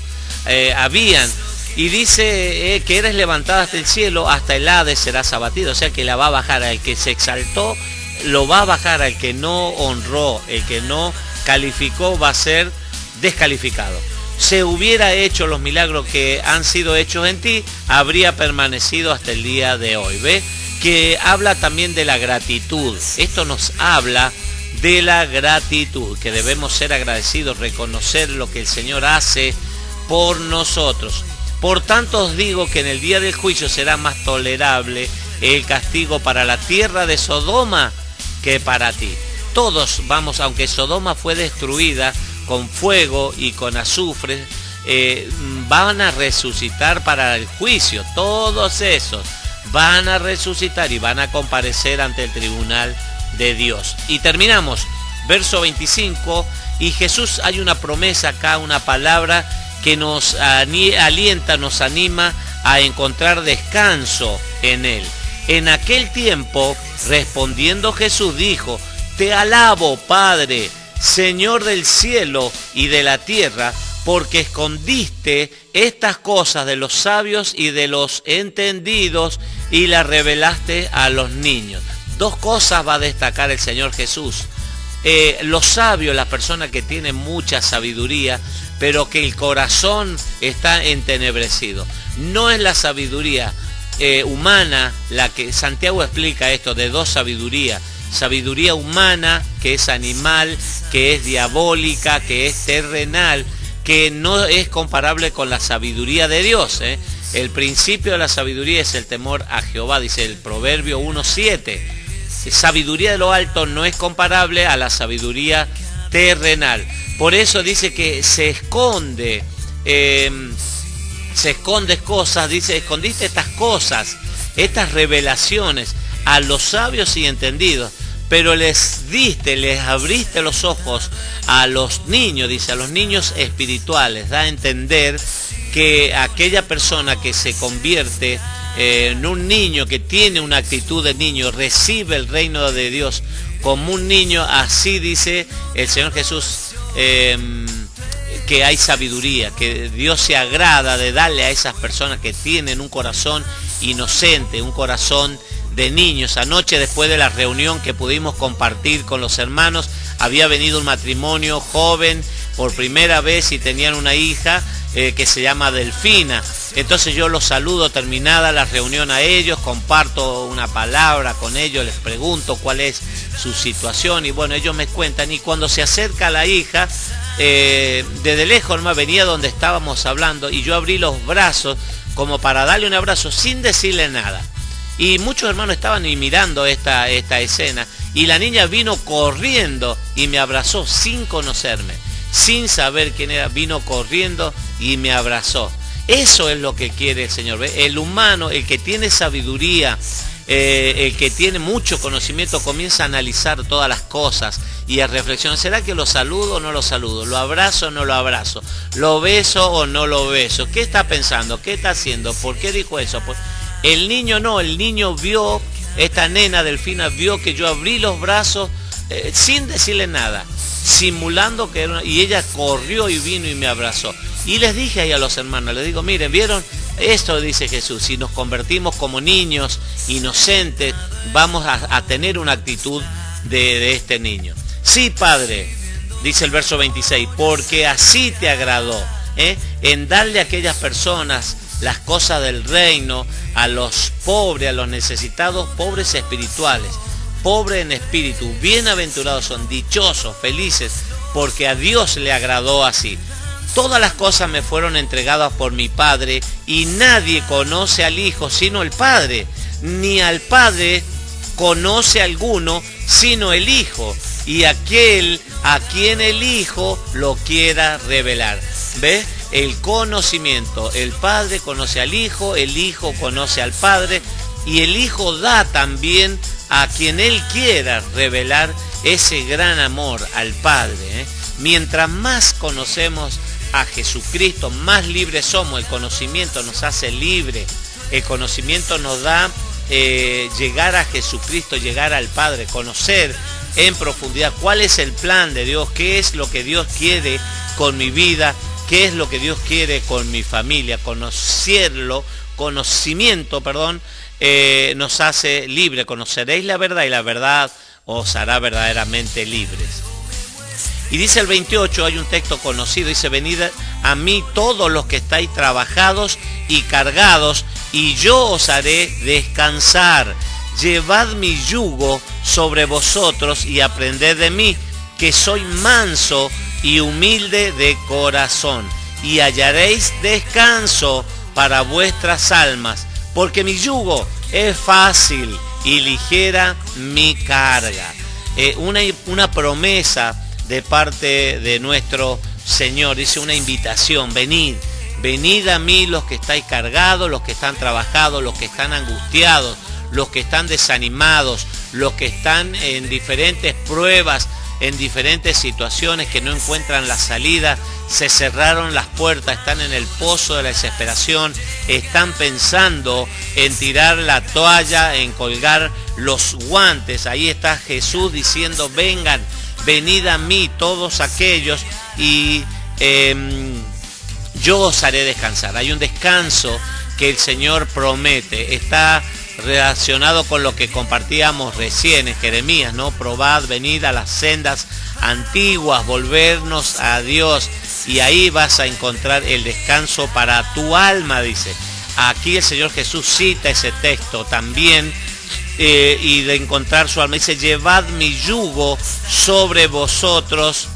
Speaker 1: habían. Y dice que eres levantada hasta el cielo, hasta el Hades serás abatido. O sea que la va a bajar. Al que se exaltó, lo va a bajar. Al que no honró, el que no calificó, va a ser descalificado. se hubiera hecho los milagros que han sido hechos en ti, habría permanecido hasta el día de hoy. ¿Ve? Que habla también de la gratitud. Esto nos habla de la gratitud, que debemos ser agradecidos, reconocer lo que el Señor hace por nosotros. Por tanto os digo que en el día del juicio será más tolerable el castigo para la tierra de Sodoma que para ti. Todos vamos, aunque Sodoma fue destruida con fuego y con azufre, van a resucitar para el juicio. Todos esos van a resucitar y van a comparecer ante el tribunal de Dios. Y terminamos, verso 25, y Jesús, hay una promesa acá, una palabra que nos alienta, nos anima a encontrar descanso en Él. En aquel tiempo, respondiendo Jesús, dijo: Te alabo, Padre, Señor del cielo y de la tierra, porque escondiste estas cosas de los sabios y de los entendidos y las revelaste a los niños. Dos cosas va a destacar el Señor Jesús. Los sabios, las personas que tienen mucha sabiduría, pero que el corazón está entenebrecido. No es la sabiduría humana la que Santiago explica esto de dos sabidurías. Sabiduría humana, que es animal, que es diabólica, que es terrenal, que no es comparable con la sabiduría de Dios. El principio de la sabiduría es el temor a Jehová, dice el Proverbio 1:7. Sabiduría de lo alto no es comparable a la sabiduría terrenal. Por eso dice que se esconde cosas, dice, escondiste estas cosas, estas revelaciones a los sabios y entendidos, pero les abriste los ojos a los niños, dice, a los niños espirituales. Da a entender que aquella persona que se convierte en un niño, que tiene una actitud de niño, recibe el reino de Dios como un niño, así dice el Señor Jesús, que hay sabiduría, que Dios se agrada de darle a esas personas que tienen un corazón inocente, un corazón de niños. Anoche, después de la reunión que pudimos compartir con los hermanos, había venido un matrimonio joven por primera vez y tenían una hija que se llama Delfina. Entonces yo los saludo terminada la reunión a ellos, comparto una palabra con ellos, les pregunto cuál es su situación y bueno, ellos me cuentan. Y cuando se acerca la hija, desde lejos nomás venía donde estábamos hablando y yo abrí los brazos como para darle un abrazo sin decirle nada. Y muchos hermanos estaban mirando esta escena y la niña vino corriendo y me abrazó sin conocerme, sin saber quién era, vino corriendo y me abrazó. Eso es lo que quiere el Señor. ¿Ve? El humano, el que tiene sabiduría, el que tiene mucho conocimiento, comienza a analizar todas las cosas y a reflexionar. ¿Será que lo saludo o no lo saludo? ¿Lo abrazo o no lo abrazo? ¿Lo beso o no lo beso? ¿Qué está pensando? ¿Qué está haciendo? ¿Por qué dijo eso? Pues, el niño no, el niño vio, esta nena Delfina vio que yo abrí los brazos sin decirle nada, simulando que era y ella corrió y vino y me abrazó. Y les dije ahí a los hermanos, les digo, miren, ¿vieron? Esto dice Jesús, si nos convertimos como niños inocentes, vamos a tener una actitud de este niño. Sí, Padre, dice el verso 26, porque así te agradó, en darle a aquellas personas las cosas del reino, a los pobres, a los necesitados, pobres espirituales, pobres en espíritu, bienaventurados son, dichosos, felices, porque a Dios le agradó así. Todas las cosas me fueron entregadas por mi Padre, y nadie conoce al Hijo sino el Padre, ni al Padre conoce alguno sino el Hijo, y aquel a quien el Hijo lo quiera revelar. ¿Ves? El conocimiento, el Padre conoce al Hijo, el Hijo conoce al Padre, y el Hijo da también a quien Él quiera revelar ese gran amor al Padre. Mientras más conocemos a Jesucristo, más libres somos. El conocimiento nos hace libre, el conocimiento nos da llegar a Jesucristo, llegar al Padre, conocer en profundidad cuál es el plan de Dios, qué es lo que Dios quiere con mi vida, qué es lo que Dios quiere con mi familia. Conocimiento, nos hace libre. Conoceréis la verdad y la verdad os hará verdaderamente libres. Y dice el 28, hay un texto conocido, dice, venid a mí todos los que estáis trabajados y cargados, y yo os haré descansar. Llevad mi yugo sobre vosotros y aprended de mí, que soy manso y humilde de corazón, y hallaréis descanso para vuestras almas, porque mi yugo es fácil y ligera mi carga. Una promesa de parte de nuestro Señor, dice una invitación: venid a mí los que estáis cargados, los que están trabajados, los que están angustiados, los que están desanimados, los que están en diferentes pruebas, en diferentes situaciones que no encuentran la salida, se cerraron las puertas, están en el pozo de la desesperación, están pensando en tirar la toalla, en colgar los guantes. Ahí está Jesús diciendo: venid a mí todos aquellos y yo os haré descansar. Hay un descanso que el Señor promete. Está relacionado con lo que compartíamos recién en Jeremías, ¿no? Probad, venid a las sendas antiguas, volvernos a Dios, y ahí vas a encontrar el descanso para tu alma, dice. Aquí el Señor Jesús cita ese texto también, y de encontrar su alma, dice: llevad mi yugo sobre vosotros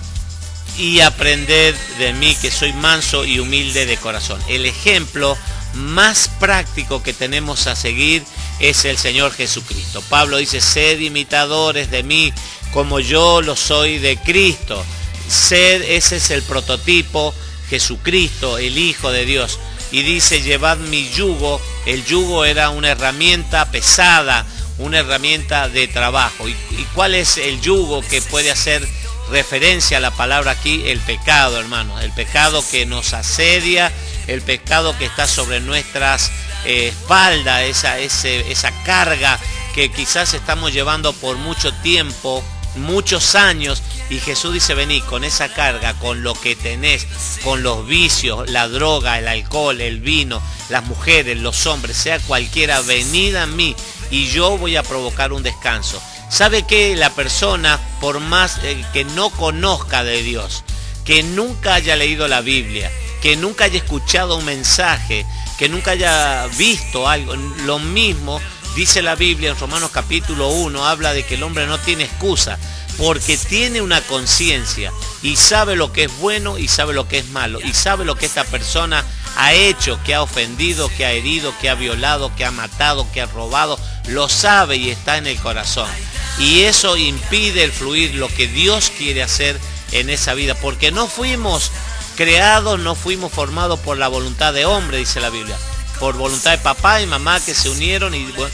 Speaker 1: y aprended de mí, que soy manso y humilde de corazón. El ejemplo más práctico que tenemos a seguir es el Señor Jesucristo. Pablo dice: sed imitadores de mí como yo lo soy de Cristo. Ese es el prototipo, Jesucristo, el Hijo de Dios. Y dice: llevad mi yugo. El yugo era una herramienta pesada, una herramienta de trabajo. ¿Y cuál es el yugo que puede hacer referencia a la palabra aquí? El pecado, hermanos. El pecado que nos asedia, el pecado que está sobre nuestras espaldas, esa carga que quizás estamos llevando por mucho tiempo, muchos años, y Jesús dice: venid con esa carga, con lo que tenés, con los vicios, la droga, el alcohol, el vino, las mujeres, los hombres, sea cualquiera, venid a mí y yo voy a provocar un descanso. ¿Sabe qué? La persona, por más que no conozca de Dios, que nunca haya leído la Biblia, que nunca haya escuchado un mensaje, que nunca haya visto algo, lo mismo dice la Biblia en Romanos capítulo 1, habla de que el hombre no tiene excusa, porque tiene una conciencia y sabe lo que es bueno y sabe lo que es malo, y sabe lo que esta persona ha hecho, que ha ofendido, que ha herido, que ha violado, que ha matado, que ha robado, lo sabe y está en el corazón. Y eso impide el fluir, lo que Dios quiere hacer en esa vida, porque no fuimos creados, no fuimos formados por la voluntad de hombre, dice la Biblia, por voluntad de papá y mamá que se unieron, y bueno,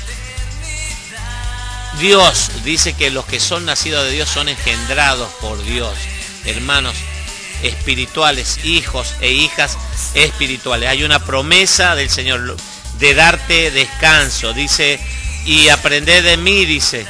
Speaker 1: Dios dice que los que son nacidos de Dios son engendrados por Dios, hermanos espirituales, hijos e hijas espirituales. Hay una promesa del Señor de darte descanso, dice: y aprended de mí, dice,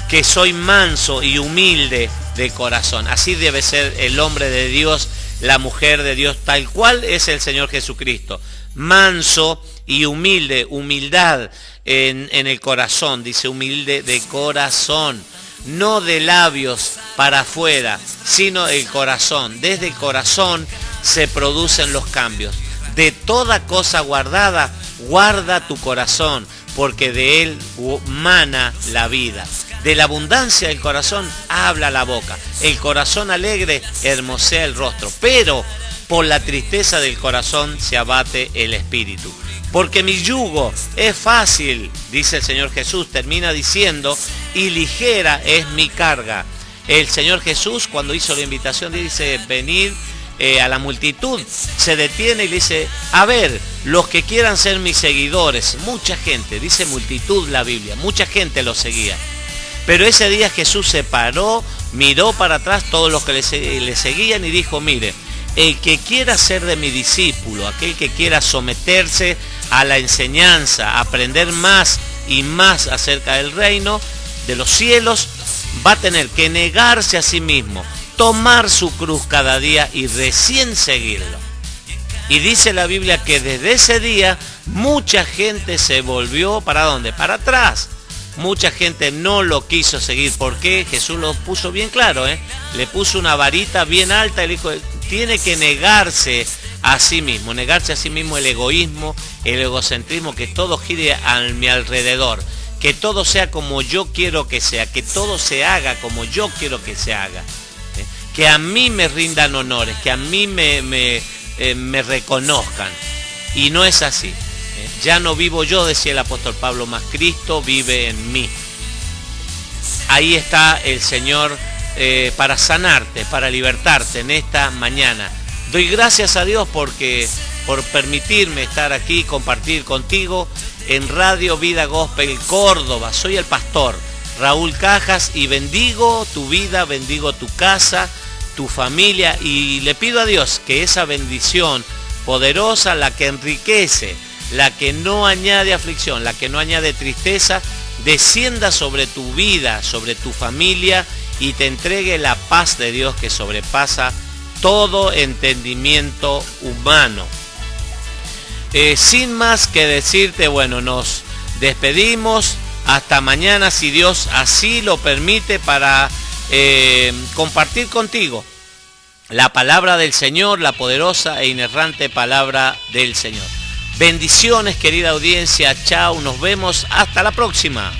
Speaker 1: que soy manso y humilde de corazón. Así debe ser el hombre de Dios, la mujer de Dios, tal cual es el Señor Jesucristo. Manso y humilde, humildad en el corazón, dice, humilde de corazón, no de labios para afuera, sino el corazón. Desde el corazón se producen los cambios. De toda cosa guardada, guarda tu corazón, porque de él mana la vida. De la abundancia del corazón habla la boca. El corazón alegre hermosea el rostro, pero por la tristeza del corazón se abate el espíritu. Porque mi yugo es fácil, dice el Señor Jesús, termina diciendo, y ligera es mi carga. El Señor Jesús, cuando hizo la invitación, dice: venid a la multitud, se detiene y le dice: a ver, los que quieran ser mis seguidores. Mucha gente, dice multitud la Biblia, mucha gente lo seguía. Pero ese día Jesús se paró, miró para atrás todos los que le seguían y dijo: mire, el que quiera ser de mi discípulo, aquel que quiera someterse a la enseñanza, aprender más y más acerca del reino de los cielos, va a tener que negarse a sí mismo, tomar su cruz cada día y recién seguirlo. Y dice la Biblia que desde ese día mucha gente se volvió, ¿para dónde? Para atrás. Mucha gente no lo quiso seguir. ¿Por qué? Jesús lo puso bien claro, le puso una varita bien alta y le dijo: tiene que negarse a sí mismo, negarse a sí mismo el egoísmo, el egocentrismo, que todo gire a mi alrededor, que todo sea como yo quiero que sea, que todo se haga como yo quiero que se haga, que a mí me rindan honores, que a mí me reconozcan. Y no es así. Ya no vivo yo, decía el apóstol Pablo, más Cristo vive en mí. Ahí está el Señor para sanarte, para libertarte en esta mañana. Doy gracias a Dios por permitirme estar aquí, compartir contigo en Radio Vida Gospel Córdoba. Soy el pastor Raúl Cajas y bendigo tu vida, bendigo tu casa, tu familia, y le pido a Dios que esa bendición poderosa, la que enriquece, la que no añade aflicción, la que no añade tristeza, descienda sobre tu vida, sobre tu familia, y te entregue la paz de Dios que sobrepasa todo entendimiento humano. Sin más que decirte, bueno, nos despedimos hasta mañana, si Dios así lo permite, para compartir contigo la palabra del Señor, la poderosa e inerrante palabra del Señor. Bendiciones, querida audiencia. Chao, nos vemos hasta la próxima.